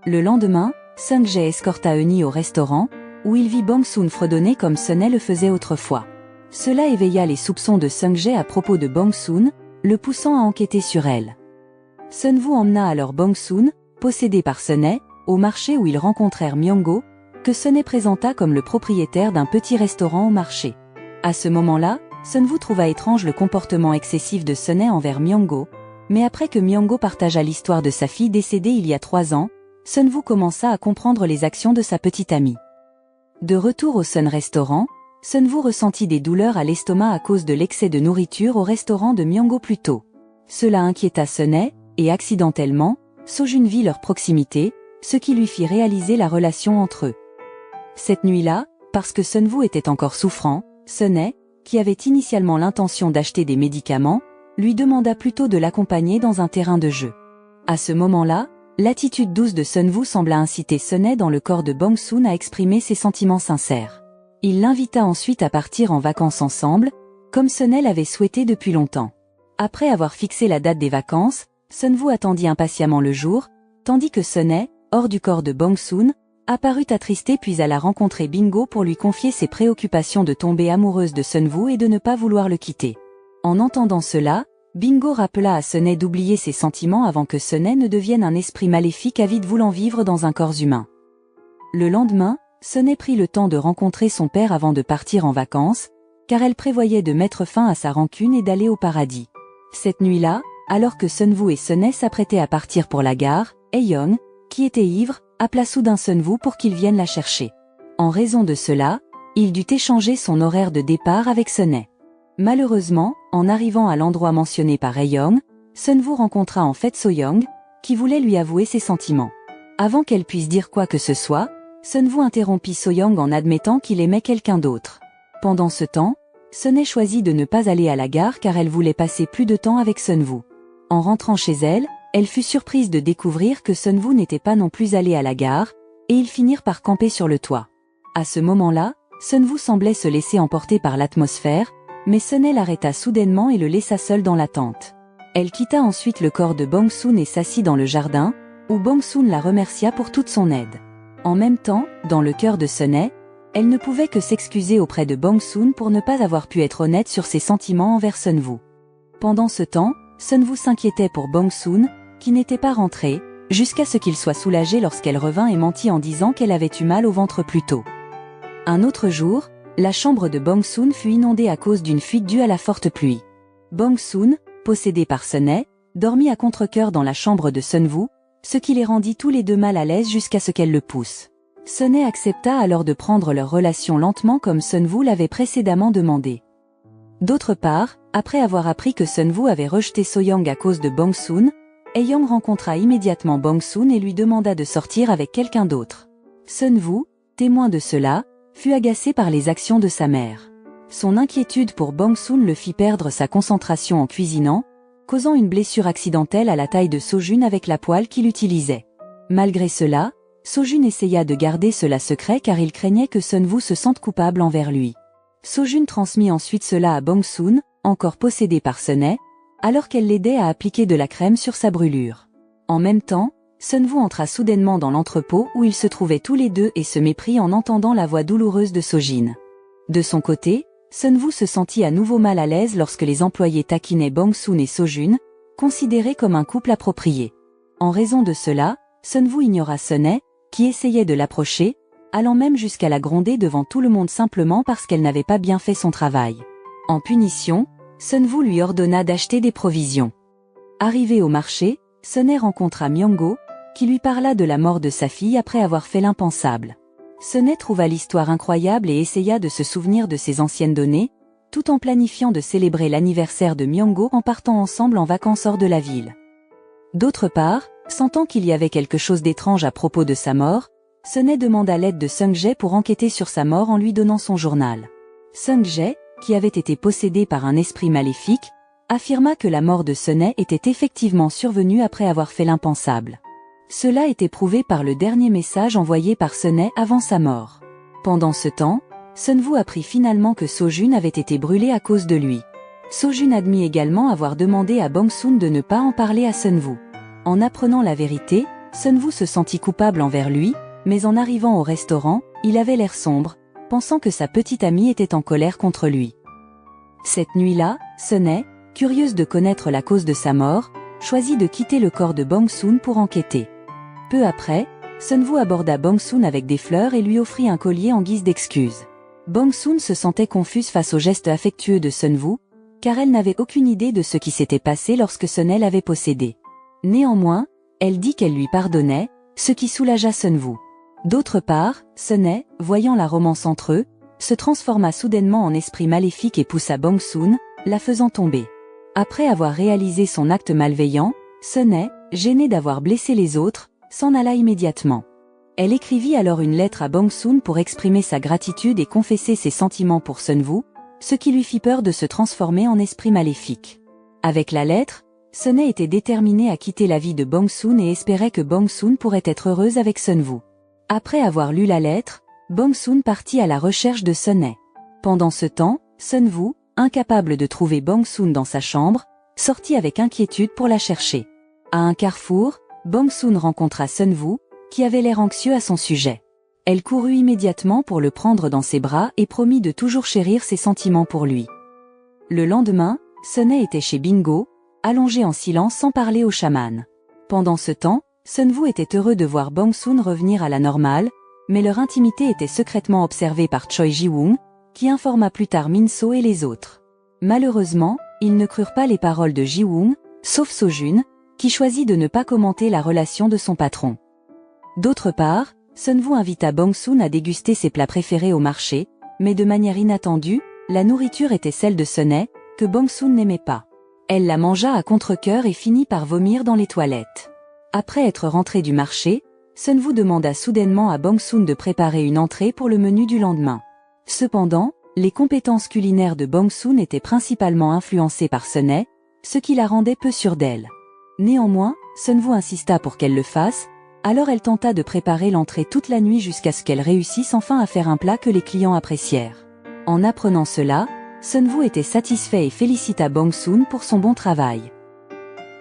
Le lendemain, Sung-jae escorta Eunhee au restaurant, où il vit Bong-soon fredonner comme Sunhae le faisait autrefois. Cela éveilla les soupçons de Sung-jae à propos de Bong-soon, le poussant à enquêter sur elle. Sunwoo emmena alors Bong-soon, possédé par Sunhae, au marché où ils rencontrèrent Myung-go, que Sunhae présenta comme le propriétaire d'un petit restaurant au marché. À ce moment-là, Sunwoo trouva étrange le comportement excessif de Sunhae envers Myung-go, mais après que Myung-go partagea l'histoire de sa fille décédée il y a 3 ans, Sunwoo commença à comprendre les actions de sa petite amie. De retour au Sun Restaurant, Sunwoo ressentit des douleurs à l'estomac à cause de l'excès de nourriture au restaurant de Myung-go plus tôt. Cela inquiéta Sunhae, et accidentellement, Sojun vit leur proximité, ce qui lui fit réaliser la relation entre eux. Cette nuit-là, parce que Sunwoo était encore souffrant, Sunhae, qui avait initialement l'intention d'acheter des médicaments, lui demanda plutôt de l'accompagner dans un terrain de jeu. À ce moment-là, l'attitude douce de Sunwoo sembla inciter Sunhae dans le corps de Bong-soon à exprimer ses sentiments sincères. Il l'invita ensuite à partir en vacances ensemble, comme Sunhae l'avait souhaité depuis longtemps. Après avoir fixé la date des vacances, Sunwoo attendit impatiemment le jour, tandis que Sunhae, hors du corps de Bong-soon, apparut attristée puis alla rencontrer Bingo pour lui confier ses préoccupations de tomber amoureuse de Sunwoo et de ne pas vouloir le quitter. En entendant cela, Bingo rappela à Sunhae d'oublier ses sentiments avant que Sunhae ne devienne un esprit maléfique avide voulant vivre dans un corps humain. Le lendemain, Sunhae prit le temps de rencontrer son père avant de partir en vacances, car elle prévoyait de mettre fin à sa rancune et d'aller au paradis. Cette nuit-là, alors que Sunwoo et Sunhae s'apprêtaient à partir pour la gare, Hae-young, qui était ivre, appela soudain Sunwoo pour qu'il vienne la chercher. En raison de cela, il dut échanger son horaire de départ avec Sunhae. Malheureusement, en arrivant à l'endroit mentionné par Hae-young, Sunwoo rencontra en fait So-young, qui voulait lui avouer ses sentiments. Avant qu'elle puisse dire quoi que ce soit, Sunwoo interrompit So-young en admettant qu'il aimait quelqu'un d'autre. Pendant ce temps, Sunhae choisit de ne pas aller à la gare car elle voulait passer plus de temps avec Sunwoo. En rentrant chez elle, elle fut surprise de découvrir que Sunwoo n'était pas non plus allé à la gare, et ils finirent par camper sur le toit. À ce moment-là, Sunwoo semblait se laisser emporter par l'atmosphère, mais Sunhae l'arrêta soudainement et le laissa seul dans la tente. Elle quitta ensuite le corps de Bong-soon et s'assit dans le jardin, où Bong-soon la remercia pour toute son aide. En même temps, dans le cœur de Sunhae, elle ne pouvait que s'excuser auprès de Bong-soon pour ne pas avoir pu être honnête sur ses sentiments envers Sunwoo. Pendant ce temps, Sunwoo s'inquiétait pour Bong-soon, qui n'était pas rentré, jusqu'à ce qu'il soit soulagé lorsqu'elle revint et mentit en disant qu'elle avait eu mal au ventre plus tôt. Un autre jour, la chambre de Bong-soon fut inondée à cause d'une fuite due à la forte pluie. Bong-soon, possédé par Sunhae, dormit à contre-cœur dans la chambre de Sunwoo, ce qui les rendit tous les deux mal à l'aise jusqu'à ce qu'elle le pousse. Sunhae accepta alors de prendre leur relation lentement comme Sunwoo l'avait précédemment demandé. D'autre part, après avoir appris que Sunwoo avait rejeté So-young à cause de Bong-soon, Hae-young rencontra immédiatement Bong-soon et lui demanda de sortir avec quelqu'un d'autre. Sunwoo, témoin de cela, fut agacé par les actions de sa mère. Son inquiétude pour Bong-soon le fit perdre sa concentration en cuisinant, causant une blessure accidentelle à la taille de Sojun avec la poêle qu'il utilisait. Malgré cela, Sojun essaya de garder cela secret car il craignait que Sunwoo se sente coupable envers lui. Sojun transmit ensuite cela à Bong-soon, encore possédé par Sunhae, alors qu'elle l'aidait à appliquer de la crème sur sa brûlure. En même temps, Sunwoo entra soudainement dans l'entrepôt où ils se trouvaient tous les deux et se méprit en entendant la voix douloureuse de Sojin. De son côté, Sunwoo se sentit à nouveau mal à l'aise lorsque les employés taquinaient Bong-soon et Sojun, considérés comme un couple approprié. En raison de cela, Sunwoo ignora Sunhae, qui essayait de l'approcher, allant même jusqu'à la gronder devant tout le monde simplement parce qu'elle n'avait pas bien fait son travail. En punition, Sunwoo lui ordonna d'acheter des provisions. Arrivé au marché, Sunhae rencontra Myung-go, qui lui parla de la mort de sa fille après avoir fait l'impensable. Sunhae trouva l'histoire incroyable et essaya de se souvenir de ses anciennes données, tout en planifiant de célébrer l'anniversaire de Myung-go en partant ensemble en vacances hors de la ville. D'autre part, Sentant qu'il y avait quelque chose d'étrange à propos de sa mort, Sunhae demanda l'aide de Sung-jae pour enquêter sur sa mort en lui donnant son journal. Sung-jae, qui avait été possédé par un esprit maléfique, affirma que la mort de Sunhae était effectivement survenue après avoir fait l'impensable. Cela était prouvé par le dernier message envoyé par Sunhae avant sa mort. Pendant ce temps, Sunwoo apprit finalement que Sojun avait été brûlé à cause de lui. Sojun admit également avoir demandé à Bong-soon de ne pas en parler à Sunwoo. En apprenant la vérité, Sunwoo se sentit coupable envers lui, mais en arrivant au restaurant, il avait l'air sombre, pensant que sa petite amie était en colère contre lui. Cette nuit-là, Sunhae, curieuse de connaître la cause de sa mort, choisit de quitter le corps de Bong-soon pour enquêter. Peu après, Sunwoo aborda Bong-soon avec des fleurs et lui offrit un collier en guise d'excuse. Bong-soon se sentait confuse face au geste affectueux de Sunwoo, car elle n'avait aucune idée de ce qui s'était passé lorsque Sunhae l'avait possédée. Néanmoins, elle dit qu'elle lui pardonnait, ce qui soulagea Sunwoo. D'autre part, Sunhae, voyant la romance entre eux, se transforma soudainement en esprit maléfique et poussa Bong-soon, la faisant tomber. Après avoir réalisé son acte malveillant, Sunhae, gênée d'avoir blessé les autres, s'en alla immédiatement. Elle écrivit alors une lettre à Bong-soon pour exprimer sa gratitude et confesser ses sentiments pour Sunwoo, ce qui lui fit peur de se transformer en esprit maléfique. Avec la lettre, Sunhae était déterminée à quitter la vie de Bong-soon et espérait que Bong-soon pourrait être heureuse avec Sunwoo. Après avoir lu la lettre, Bong-soon partit à la recherche de Sunhae. Pendant ce temps, Sunwoo, incapable de trouver Bong-soon dans sa chambre, sortit avec inquiétude pour la chercher. À un carrefour, Bong-soon rencontra Sunwoo, qui avait l'air anxieux à son sujet. Elle courut immédiatement pour le prendre dans ses bras et promit de toujours chérir ses sentiments pour lui. Le lendemain, Sunhae était chez Bingo, allongé en silence sans parler au chaman. Pendant ce temps, Sunwoo était heureux de voir Bong-soon revenir à la normale, mais leur intimité était secrètement observée par Choi Ji-woong, qui informa plus tard Min-so et les autres. Malheureusement, ils ne crurent pas les paroles de Ji-woong, sauf Sojun, qui choisit de ne pas commenter la relation de son patron. D'autre part, Sunwoo invita Bong-soon à déguster ses plats préférés au marché, mais de manière inattendue, la nourriture était celle de Sunhae, que Bong-soon n'aimait pas. Elle la mangea à contre-cœur et finit par vomir dans les toilettes. Après être rentrée du marché, Sunwoo demanda soudainement à Bong-soon de préparer une entrée pour le menu du lendemain. Cependant, les compétences culinaires de Bong-soon étaient principalement influencées par Sunhae, ce qui la rendait peu sûre d'elle. Néanmoins, Sunwoo insista pour qu'elle le fasse, alors elle tenta de préparer l'entrée toute la nuit jusqu'à ce qu'elle réussisse enfin à faire un plat que les clients apprécièrent. En apprenant cela, Sunwoo était satisfait et félicita Bong-soon pour son bon travail.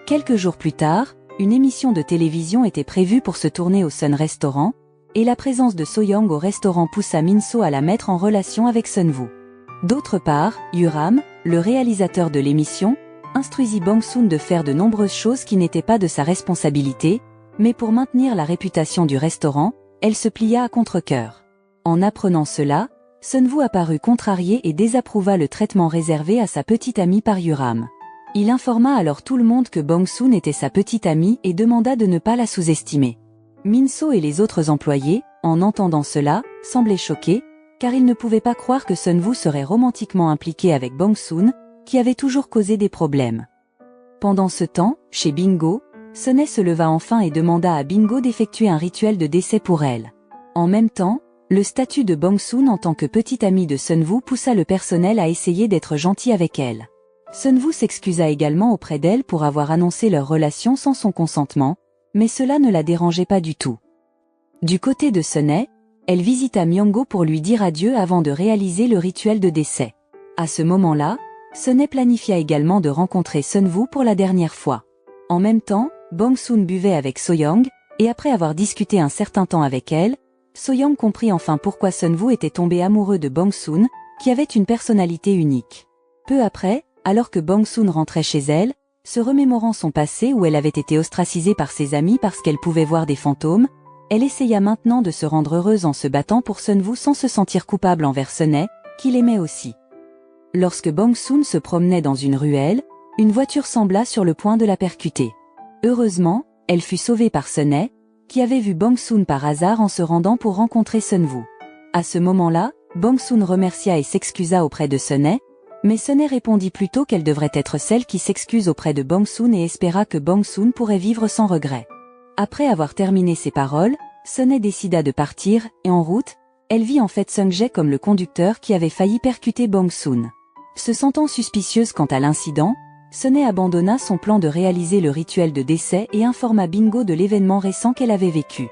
Quelques jours plus tard, une émission de télévision était prévue pour se tourner au Sun Restaurant, et la présence de So-young au restaurant poussa Min-so à la mettre en relation avec Sunwoo. D'autre part, Yuram, le réalisateur de l'émission, instruisit Bong-soon de faire de nombreuses choses qui n'étaient pas de sa responsabilité, mais pour maintenir la réputation du restaurant, elle se plia à contre-cœur. En apprenant cela, Sunwoo apparut contrarié et désapprouva le traitement réservé à sa petite amie par Yuram. Il informa alors tout le monde que Bong-soon était sa petite amie et demanda de ne pas la sous-estimer. Min-so et les autres employés, en entendant cela, semblaient choqués, car ils ne pouvaient pas croire que Sunwoo serait romantiquement impliqué avec Bong-soon, qui avait toujours causé des problèmes. Pendant ce temps, chez Bingo, Sunhae se leva enfin et demanda à Bingo d'effectuer un rituel de décès pour elle. En même temps, le statut de Bong-soon en tant que petite amie de Sunwoo poussa le personnel à essayer d'être gentil avec elle. Sunwoo s'excusa également auprès d'elle pour avoir annoncé leur relation sans son consentement, mais cela ne la dérangeait pas du tout. Du côté de Sunhae, elle visita Myung-go pour lui dire adieu avant de réaliser le rituel de décès. À ce moment-là, Sunhae planifia également de rencontrer Sunwoo pour la dernière fois. En même temps, Bong-soon buvait avec So-young, et après avoir discuté un certain temps avec elle, So-young comprit enfin pourquoi Sunwoo était tombé amoureux de Bong-soon, qui avait une personnalité unique. Peu après, alors que Bong-soon rentrait chez elle, se remémorant son passé où elle avait été ostracisée par ses amis parce qu'elle pouvait voir des fantômes, elle essaya maintenant de se rendre heureuse en se battant pour Sunwoo sans se sentir coupable envers Sunhae, qu'il aimait aussi. Lorsque Bong-soon se promenait dans une ruelle, une voiture sembla sur le point de la percuter. Heureusement, elle fut sauvée par Sunhae, qui avait vu Bong-soon par hasard en se rendant pour rencontrer Sunwoo. À ce moment-là, Bong-soon remercia et s'excusa auprès de Sunhae, mais Sunhae répondit plutôt qu'elle devrait être celle qui s'excuse auprès de Bong-soon et espéra que Bong-soon pourrait vivre sans regret. Après avoir terminé ses paroles, Sunhae décida de partir, et en route, elle vit en fait Sung-jae comme le conducteur qui avait failli percuter Bong-soon. Se sentant suspicieuse quant à l'incident, Sunhae abandonna son plan de réaliser le rituel de décès et informa Bingo de l'événement récent qu'elle avait vécu.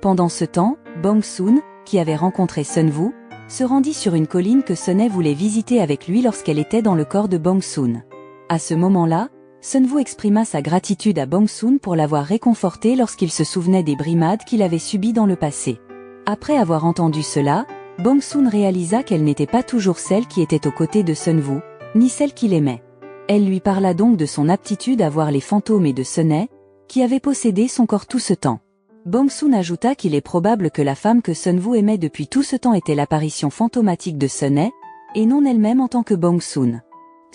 Pendant ce temps, Bong-soon, qui avait rencontré Sunwoo, se rendit sur une colline que Sunhae voulait visiter avec lui lorsqu'elle était dans le corps de Bong-soon. À ce moment-là, Sunwoo exprima sa gratitude à Bong-soon pour l'avoir réconforté lorsqu'il se souvenait des brimades qu'il avait subies dans le passé. Après avoir entendu cela, Bong-soon réalisa qu'elle n'était pas toujours celle qui était aux côtés de Sunwoo, ni celle qu'il aimait. Elle lui parla donc de son aptitude à voir les fantômes et de Sunhae, qui avait possédé son corps tout ce temps. Bong-soon ajouta qu'il est probable que la femme que Sunwoo aimait depuis tout ce temps était l'apparition fantomatique de Sunhae, et non elle-même en tant que Bong-soon.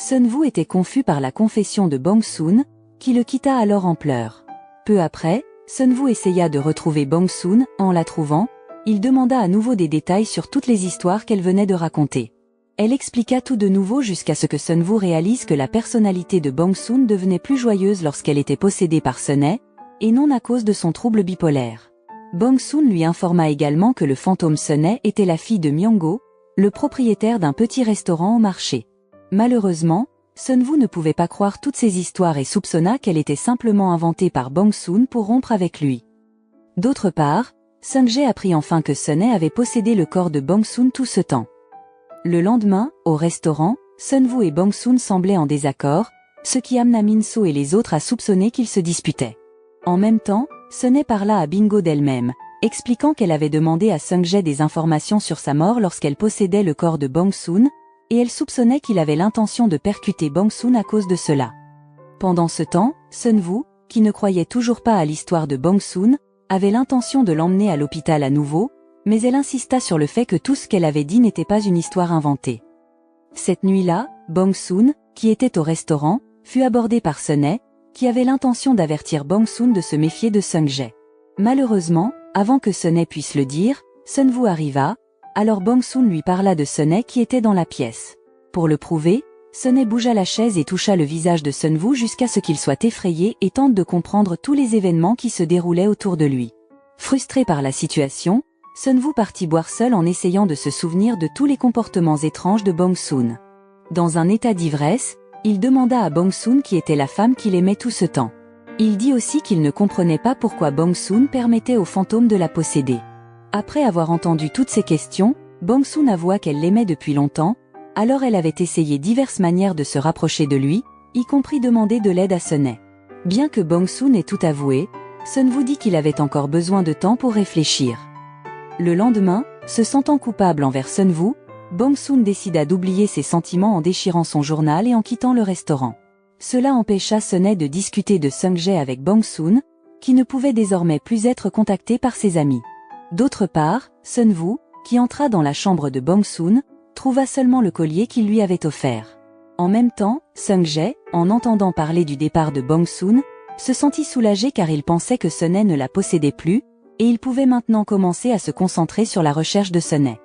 Sunwoo était confus par la confession de Bong-soon, qui le quitta alors en pleurs. Peu après, Sunwoo essaya de retrouver Bong-soon, en la trouvant, il demanda à nouveau des détails sur toutes les histoires qu'elle venait de raconter. Elle expliqua tout de nouveau jusqu'à ce que Sunwoo réalise que la personnalité de Bong-soon devenait plus joyeuse lorsqu'elle était possédée par Sunhae, et non à cause de son trouble bipolaire. Bong-soon lui informa également que le fantôme Sunhae était la fille de Myung-go, le propriétaire d'un petit restaurant au marché. Malheureusement, Sunwoo ne pouvait pas croire toutes ces histoires et soupçonna qu'elle était simplement inventée par Bong-soon pour rompre avec lui. D'autre part, Sung-jae apprit enfin que Sunhae avait possédé le corps de Bong-soon tout ce temps. Le lendemain, au restaurant, Sunwoo et Bong-soon semblaient en désaccord, ce qui amena Min-so et les autres à soupçonner qu'ils se disputaient. En même temps, Sunhae parla à Bingo d'elle-même, expliquant qu'elle avait demandé à Sung-jae des informations sur sa mort lorsqu'elle possédait le corps de Bong-soon, et elle soupçonnait qu'il avait l'intention de percuter Bong-soon à cause de cela. Pendant ce temps, Sunwoo, qui ne croyait toujours pas à l'histoire de Bong-soon, avait l'intention de l'emmener à l'hôpital à nouveau, mais elle insista sur le fait que tout ce qu'elle avait dit n'était pas une histoire inventée. Cette nuit-là, Bong-soon, qui était au restaurant, fut abordé par Sunhae, qui avait l'intention d'avertir Bong-soon de se méfier de Sung-jae. Malheureusement, avant que Sunhae puisse le dire, Sunwoo arriva, alors Bong-soon lui parla de Sunhae qui était dans la pièce. Pour le prouver, Sunhae bougea la chaise et toucha le visage de Sunwoo jusqu'à ce qu'il soit effrayé et tente de comprendre tous les événements qui se déroulaient autour de lui. Frustré par la situation, Sunwoo partit boire seul en essayant de se souvenir de tous les comportements étranges de Bong-soon. Dans un état d'ivresse, il demanda à Bong-soon qui était la femme qu'il aimait tout ce temps. Il dit aussi qu'il ne comprenait pas pourquoi Bong-soon permettait au fantôme de la posséder. Après avoir entendu toutes ces questions, Bong-soon avoua qu'elle l'aimait depuis longtemps, alors elle avait essayé diverses manières de se rapprocher de lui, y compris demander de l'aide à Sunhae. Bien que Bong-soon ait tout avoué, Sunwoo dit qu'il avait encore besoin de temps pour réfléchir. Le lendemain, se sentant coupable envers Sunwoo, Bong-soon décida d'oublier ses sentiments en déchirant son journal et en quittant le restaurant. Cela empêcha Sunhae de discuter de Sung-jae avec Bong-soon, qui ne pouvait désormais plus être contacté par ses amis. D'autre part, Sunwoo, qui entra dans la chambre de Bong-soon, trouva seulement le collier qu'il lui avait offert. En même temps, Sung-jae, en entendant parler du départ de Bong-soon, se sentit soulagé car il pensait que Sunhae ne la possédait plus, et il pouvait maintenant commencer à se concentrer sur la recherche de Sunhae.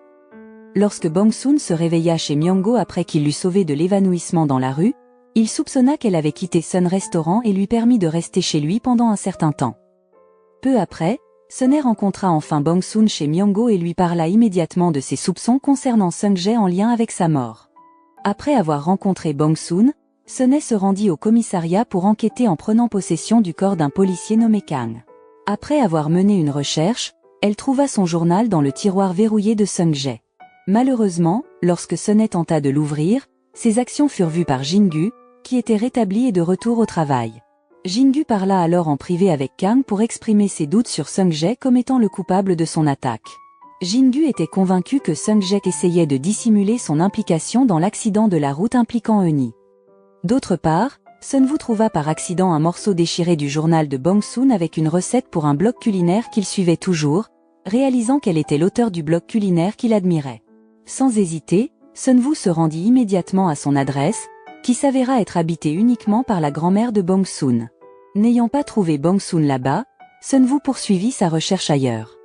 Lorsque Bong-soon se réveilla chez Myung-go après qu'il l'eut sauvée de l'évanouissement dans la rue, il soupçonna qu'elle avait quitté Sun Restaurant et lui permit de rester chez lui pendant un certain temps. Peu après, Sunhae rencontra enfin Bong-soon chez Myung-go et lui parla immédiatement de ses soupçons concernant Sung-jae en lien avec sa mort. Après avoir rencontré Bong-soon, Sunhae se rendit au commissariat pour enquêter en prenant possession du corps d'un policier nommé Kang. Après avoir mené une recherche, elle trouva son journal dans le tiroir verrouillé de Sung-jae. Malheureusement, lorsque Sunhae tenta de l'ouvrir, ses actions furent vues par Jin-gu, qui était rétabli et de retour au travail. Jin-gu parla alors en privé avec Kang pour exprimer ses doutes sur Sung-jae comme étant le coupable de son attaque. Jin-gu était convaincu que Sung-jae essayait de dissimuler son implication dans l'accident de la route impliquant Eunhee. D'autre part, Sunwoo trouva par accident un morceau déchiré du journal de Bong-soon avec une recette pour un blog culinaire qu'il suivait toujours, réalisant qu'elle était l'auteur du blog culinaire qu'il admirait. Sans hésiter, Sunwoo se rendit immédiatement à son adresse, qui s'avéra être habitée uniquement par la grand-mère de Bong-soon. N'ayant pas trouvé Bong-soon là-bas, Sunwoo poursuivit sa recherche ailleurs.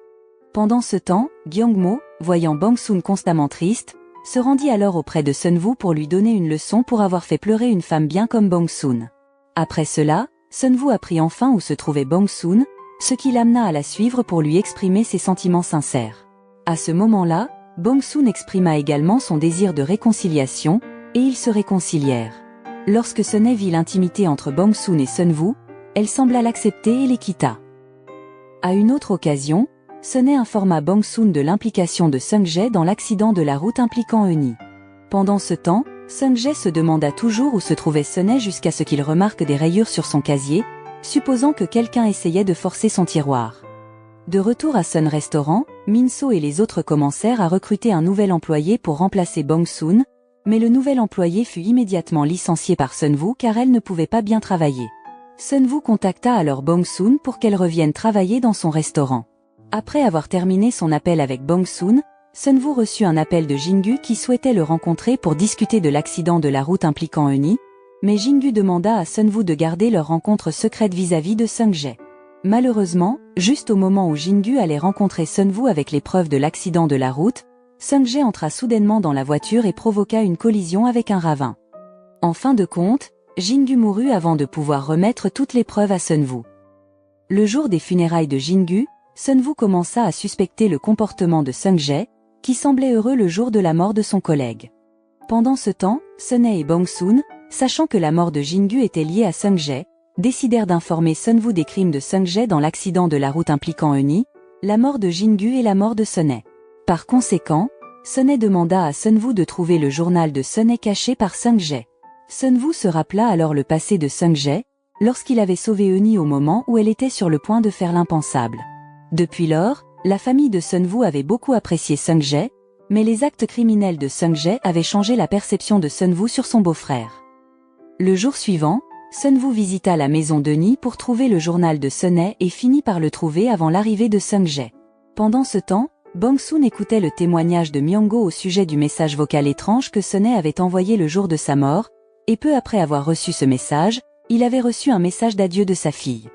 Pendant ce temps, Gyung-mo, voyant Bong-soon constamment triste, se rendit alors auprès de Sunwoo pour lui donner une leçon pour avoir fait pleurer une femme bien comme Bong-soon. Après cela, Sunwoo apprit enfin où se trouvait Bong-soon, ce qui l'amena à la suivre pour lui exprimer ses sentiments sincères. À ce moment-là, Bong-soon exprima également son désir de réconciliation, et ils se réconcilièrent. Lorsque Sunhae vit l'intimité entre Bong-soon et Sunwoo, elle sembla l'accepter et les quitta. À une autre occasion, Sunhae informa Bong-soon de l'implication de Sung-jae dans l'accident de la route impliquant Eunhee. Pendant ce temps, Sung-jae se demanda toujours où se trouvait Sunhae jusqu'à ce qu'il remarque des rayures sur son casier, supposant que quelqu'un essayait de forcer son tiroir. De retour à Sun Restaurant, Min-so et les autres commencèrent à recruter un nouvel employé pour remplacer Bong-soon, mais le nouvel employé fut immédiatement licencié par Sunwoo car elle ne pouvait pas bien travailler. Sunwoo contacta alors Bong-soon pour qu'elle revienne travailler dans son restaurant. Après avoir terminé son appel avec Bong-soon, Sunwoo reçut un appel de Jin-gu qui souhaitait le rencontrer pour discuter de l'accident de la route impliquant Eunhee, mais Jin-gu demanda à Sunwoo de garder leur rencontre secrète vis-à-vis de Sung-jae. Malheureusement, juste au moment où Jin-gu allait rencontrer Sunwoo avec les preuves de l'accident de la route, Sung-jae entra soudainement dans la voiture et provoqua une collision avec un ravin. En fin de compte, Jin-gu mourut avant de pouvoir remettre toutes les preuves à Sunwoo. Le jour des funérailles de Jin-gu, Sunwoo commença à suspecter le comportement de Sung-jae, qui semblait heureux le jour de la mort de son collègue. Pendant ce temps, Sunhae et Bong-soon, sachant que la mort de Jin-gu était liée à Sung-jae, décidèrent d'informer Sunwoo des crimes de Sung-jae dans l'accident de la route impliquant Eunhee, la mort de Jin-gu et la mort de Sunhae. Par conséquent, Sunhae demanda à Sunwoo de trouver le journal de Sunhae caché par Sung-jae. Sunwoo se rappela alors le passé de Sung-jae, lorsqu'il avait sauvé Eunhee au moment où elle était sur le point de faire l'impensable. Depuis lors, la famille de Sunwoo avait beaucoup apprécié Sung-jae, mais les actes criminels de Sung-jae avaient changé la perception de Sunwoo sur son beau-frère. Le jour suivant, Sunwoo visita la maison d'Eunhee pour trouver le journal de Sunhae et finit par le trouver avant l'arrivée de Sung-jae. Pendant ce temps, Bong-soon écoutait le témoignage de Myung-go au sujet du message vocal étrange que Sunhae avait envoyé le jour de sa mort, et peu après avoir reçu ce message, il avait reçu un message d'adieu de sa fille.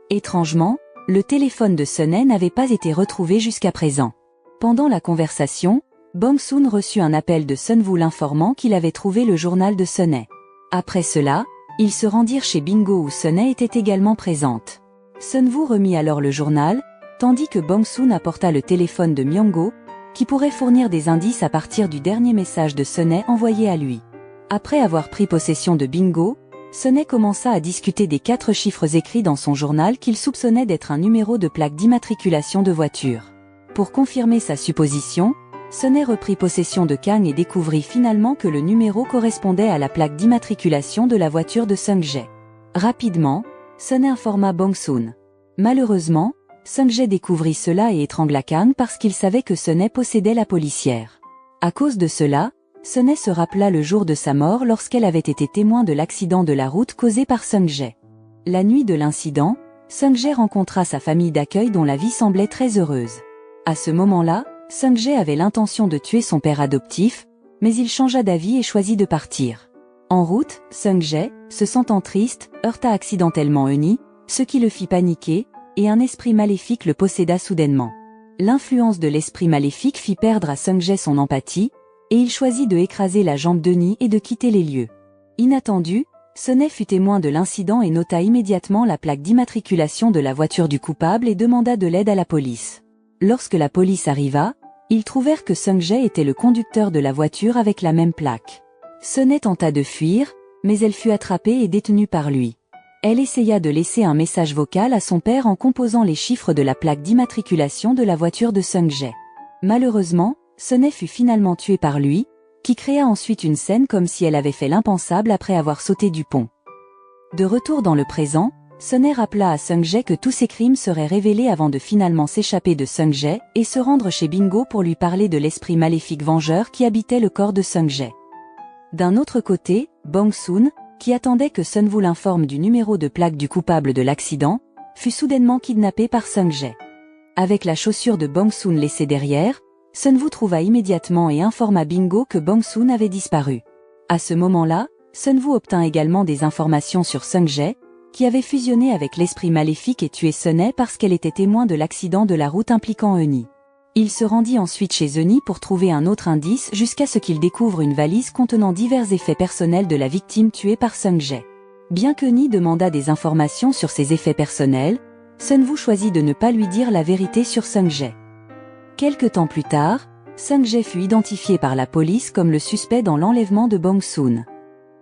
Étrangement, le téléphone de Sunhae n'avait pas été retrouvé jusqu'à présent. Pendant la conversation, Bong-soon reçut un appel de Sunwoo l'informant qu'il avait trouvé le journal de Sunhae. Après cela, ils se rendirent chez Bingo où Sunhae était également présente. Sunwoo remit alors le journal, tandis que Bong-soon apporta le téléphone de Myung-go, qui pourrait fournir des indices à partir du dernier message de Sunhae envoyé à lui. Après avoir pris possession de Bingo, Sunhae commença à discuter des 4 chiffres écrits dans son journal qu'il soupçonnait d'être un numéro de plaque d'immatriculation de voiture. Pour confirmer sa supposition, Sunhae reprit possession de Kang et découvrit finalement que le numéro correspondait à la plaque d'immatriculation de la voiture de Sung-jae. Rapidement, Sunhae informa Bong-soon. Malheureusement, Sung-jae découvrit cela et étrangla Kang parce qu'il savait que Sunhae possédait la policière. À cause de cela, Sunhae se rappela le jour de sa mort lorsqu'elle avait été témoin de l'accident de la route causé par Sung-jae. La nuit de l'incident, Sung-jae rencontra sa famille d'accueil dont la vie semblait très heureuse. À ce moment-là, Sung-jae avait l'intention de tuer son père adoptif, mais il changea d'avis et choisit de partir. En route, Sung-jae, se sentant triste, heurta accidentellement Eunhee, ce qui le fit paniquer, et un esprit maléfique le posséda soudainement. L'influence de l'esprit maléfique fit perdre à Sung-jae son empathie, et il choisit de écraser la jambe d'Eunhee et de quitter les lieux. Inattendu, Sunhae fut témoin de l'incident et nota immédiatement la plaque d'immatriculation de la voiture du coupable et demanda de l'aide à la police. Lorsque la police arriva, ils trouvèrent que Sung-jae était le conducteur de la voiture avec la même plaque. Sunhae tenta de fuir, mais elle fut attrapée et détenue par lui. Elle essaya de laisser un message vocal à son père en composant les chiffres de la plaque d'immatriculation de la voiture de Sung-jae. Malheureusement, Sunhae fut finalement tuée par lui, qui créa ensuite une scène comme si elle avait fait l'impensable après avoir sauté du pont. De retour dans le présent, Sunhae rappela à Sung-jae que tous ses crimes seraient révélés avant de finalement s'échapper de Sung-jae et se rendre chez Bingo pour lui parler de l'esprit maléfique vengeur qui habitait le corps de Sung-jae. D'un autre côté, Bong-soon, qui attendait que Sunwoo l'informe du numéro de plaque du coupable de l'accident, fut soudainement kidnappé par Sung-jae. Avec la chaussure de Bong-soon laissée derrière, Sunwoo trouva immédiatement et informa Bingo que Bong-soon avait disparu. À ce moment-là, Sunwoo obtint également des informations sur Sung-jae, qui avait fusionné avec l'esprit maléfique et tué Sunhae parce qu'elle était témoin de l'accident de la route impliquant Eunhee. Il se rendit ensuite chez Eunhee pour trouver un autre indice jusqu'à ce qu'il découvre une valise contenant divers effets personnels de la victime tuée par Sung-jae. Bien qu'Eunhee demandât des informations sur ses effets personnels, Sunwoo choisit de ne pas lui dire la vérité sur Sung-jae. Quelque temps plus tard, Sung-jae fut identifié par la police comme le suspect dans l'enlèvement de Bong-soon.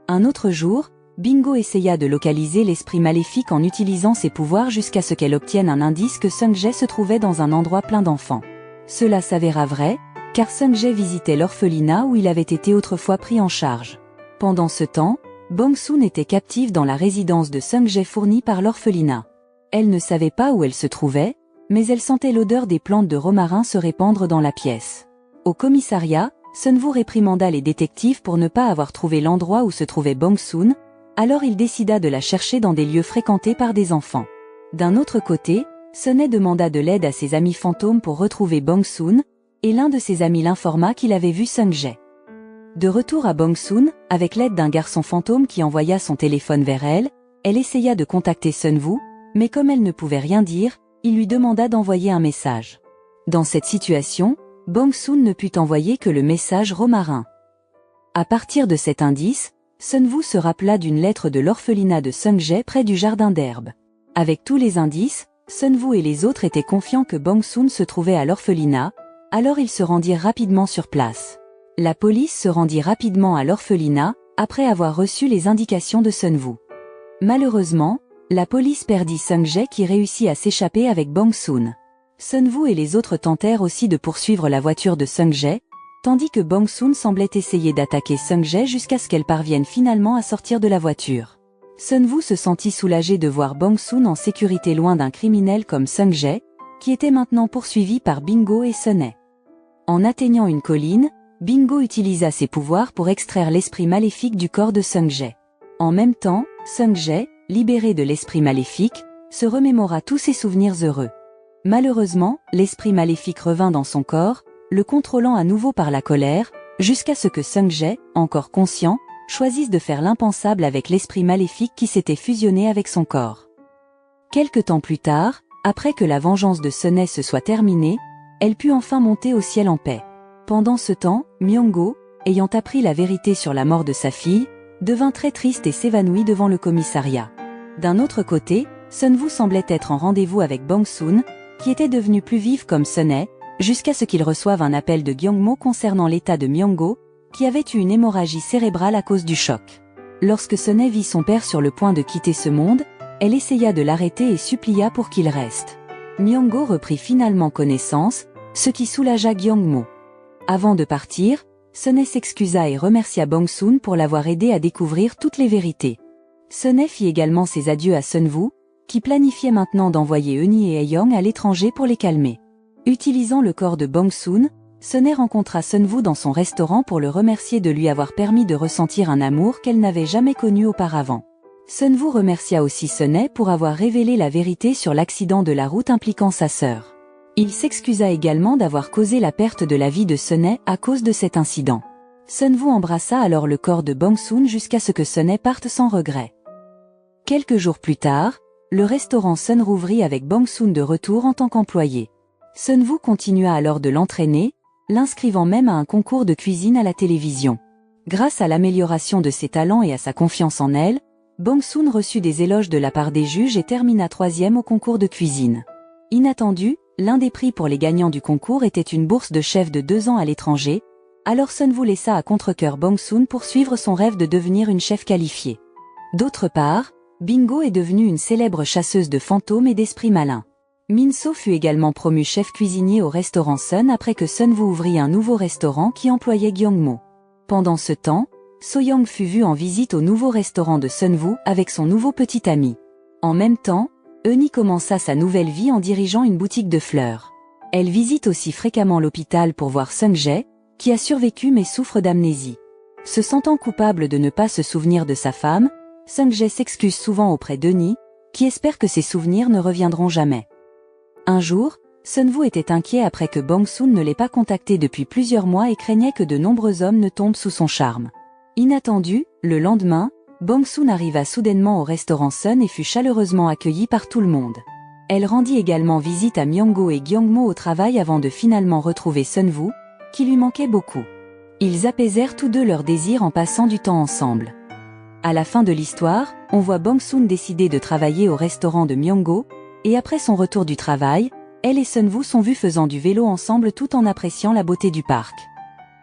Un autre jour, Bingo essaya de localiser l'esprit maléfique en utilisant ses pouvoirs jusqu'à ce qu'elle obtienne un indice que Sung-jae se trouvait dans un endroit plein d'enfants. Cela s'avéra vrai, car Sung-jae visitait l'orphelinat où il avait été autrefois pris en charge. Pendant ce temps, Bong-soon était captive dans la résidence de Sung-jae fournie par l'orphelinat. Elle ne savait pas où elle se trouvait, mais elle sentait l'odeur des plantes de romarin se répandre dans la pièce. Au commissariat, Sunwoo réprimanda les détectives pour ne pas avoir trouvé l'endroit où se trouvait Bong-soon, alors il décida de la chercher dans des lieux fréquentés par des enfants. D'un autre côté, Sunhae demanda de l'aide à ses amis fantômes pour retrouver Bong-soon, et l'un de ses amis l'informa qu'il avait vu Sung-jae. De retour à Bong-soon, avec l'aide d'un garçon fantôme qui envoya son téléphone vers elle, elle essaya de contacter Sunwoo, mais comme elle ne pouvait rien dire, il lui demanda d'envoyer un message. Dans cette situation, Bong-soon ne put envoyer que le message romarin. À partir de cet indice, Sunwoo se rappela d'une lettre de l'orphelinat de Sung-jae près du jardin d'herbe. Avec tous les indices, Sunwoo et les autres étaient confiants que Bong-soon se trouvait à l'orphelinat, alors ils se rendirent rapidement sur place. La police se rendit rapidement à l'orphelinat, après avoir reçu les indications de Sunwoo. Malheureusement, la police perdit Sung-jae qui réussit à s'échapper avec Bong-soon. Sunwoo et les autres tentèrent aussi de poursuivre la voiture de Sung-jae, tandis que Bong-soon semblait essayer d'attaquer Sung-jae jusqu'à ce qu'elle parvienne finalement à sortir de la voiture. Sunwoo se sentit soulagé de voir Bong-soon en sécurité loin d'un criminel comme Sung-jae, qui était maintenant poursuivi par Bingo et Sunhae. En atteignant une colline, Bingo utilisa ses pouvoirs pour extraire l'esprit maléfique du corps de Sung-jae. En même temps, Sung-jae, libéré de l'esprit maléfique, se remémora tous ses souvenirs heureux. Malheureusement, l'esprit maléfique revint dans son corps, le contrôlant à nouveau par la colère, jusqu'à ce que Sung-jae, encore conscient, choisisse de faire l'impensable avec l'esprit maléfique qui s'était fusionné avec son corps. Quelque temps plus tard, après que la vengeance de Sunhae se soit terminée, elle put enfin monter au ciel en paix. Pendant ce temps, Myung-go, ayant appris la vérité sur la mort de sa fille, devint très triste et s'évanouit devant le commissariat. D'un autre côté, Sunwoo semblait être en rendez-vous avec Bong-soon, qui était devenu plus vif comme Sunhae, jusqu'à ce qu'il reçoive un appel de Gyongmo concernant l'état de Myung-go, qui avait eu une hémorragie cérébrale à cause du choc. Lorsque Sunhae vit son père sur le point de quitter ce monde, elle essaya de l'arrêter et supplia pour qu'il reste. Myung-go reprit finalement connaissance, ce qui soulagea Gyongmo. Avant de partir, Sunhae s'excusa et remercia Bong-soon pour l'avoir aidé à découvrir toutes les vérités. Sunhae fit également ses adieux à Sunwoo, qui planifiait maintenant d'envoyer Eunhee et Hae-young à l'étranger pour les calmer. Utilisant le corps de Bong-soon, Sunhae rencontra Sunwoo dans son restaurant pour le remercier de lui avoir permis de ressentir un amour qu'elle n'avait jamais connu auparavant. Sunwoo remercia aussi Sunhae pour avoir révélé la vérité sur l'accident de la route impliquant sa sœur. Il s'excusa également d'avoir causé la perte de la vie de Sunhae à cause de cet incident. Sunwoo embrassa alors le corps de Bong-soon jusqu'à ce que Sunhae parte sans regret. Quelques jours plus tard, le restaurant Sun rouvrit avec Bong-soon de retour en tant qu'employé. Sunwoo continua alors de l'entraîner, l'inscrivant même à un concours de cuisine à la télévision. Grâce à l'amélioration de ses talents et à sa confiance en elle, Bong-soon reçut des éloges de la part des juges et termina 3e au concours de cuisine. Inattendu, l'un des prix pour les gagnants du concours était une bourse de chef de 2 ans à l'étranger, alors Sunwoo laissa à contre-cœur Bong-soon poursuivre son rêve de devenir une chef qualifiée. D'autre part, Bingo est devenue une célèbre chasseuse de fantômes et d'esprits malins. Min-so fut également promu chef cuisinier au restaurant Sun après que Sunwoo ouvrit un nouveau restaurant qui employait Gyongmo. Pendant ce temps, So-young fut vue en visite au nouveau restaurant de Sunwoo avec son nouveau petit ami. En même temps, Eunhee commença sa nouvelle vie en dirigeant une boutique de fleurs. Elle visite aussi fréquemment l'hôpital pour voir Sung-jae, qui a survécu mais souffre d'amnésie. Se sentant coupable de ne pas se souvenir de sa femme, Sung-jae s'excuse souvent auprès d'Eunhee, qui espère que ses souvenirs ne reviendront jamais. Un jour, Sunwoo était inquiet après que Bong-soon ne l'ait pas contacté depuis plusieurs mois et craignait que de nombreux hommes ne tombent sous son charme. Inattendu, le lendemain, Bong-soon arriva soudainement au restaurant Sun et fut chaleureusement accueilli par tout le monde. Elle rendit également visite à Myung-go et Gyongmo au travail avant de finalement retrouver Sunwoo, qui lui manquait beaucoup. Ils apaisèrent tous deux leurs désirs en passant du temps ensemble. À la fin de l'histoire, on voit Bong-soon décider de travailler au restaurant de Myung-go, Et après son retour du travail, elle et Sunwoo sont vus faisant du vélo ensemble tout en appréciant la beauté du parc.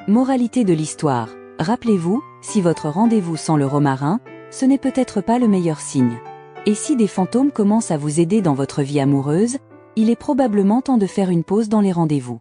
Moralité de l'histoire. Rappelez-vous, si votre rendez-vous sent le romarin, ce n'est peut-être pas le meilleur signe. Et si des fantômes commencent à vous aider dans votre vie amoureuse, il est probablement temps de faire une pause dans les rendez-vous.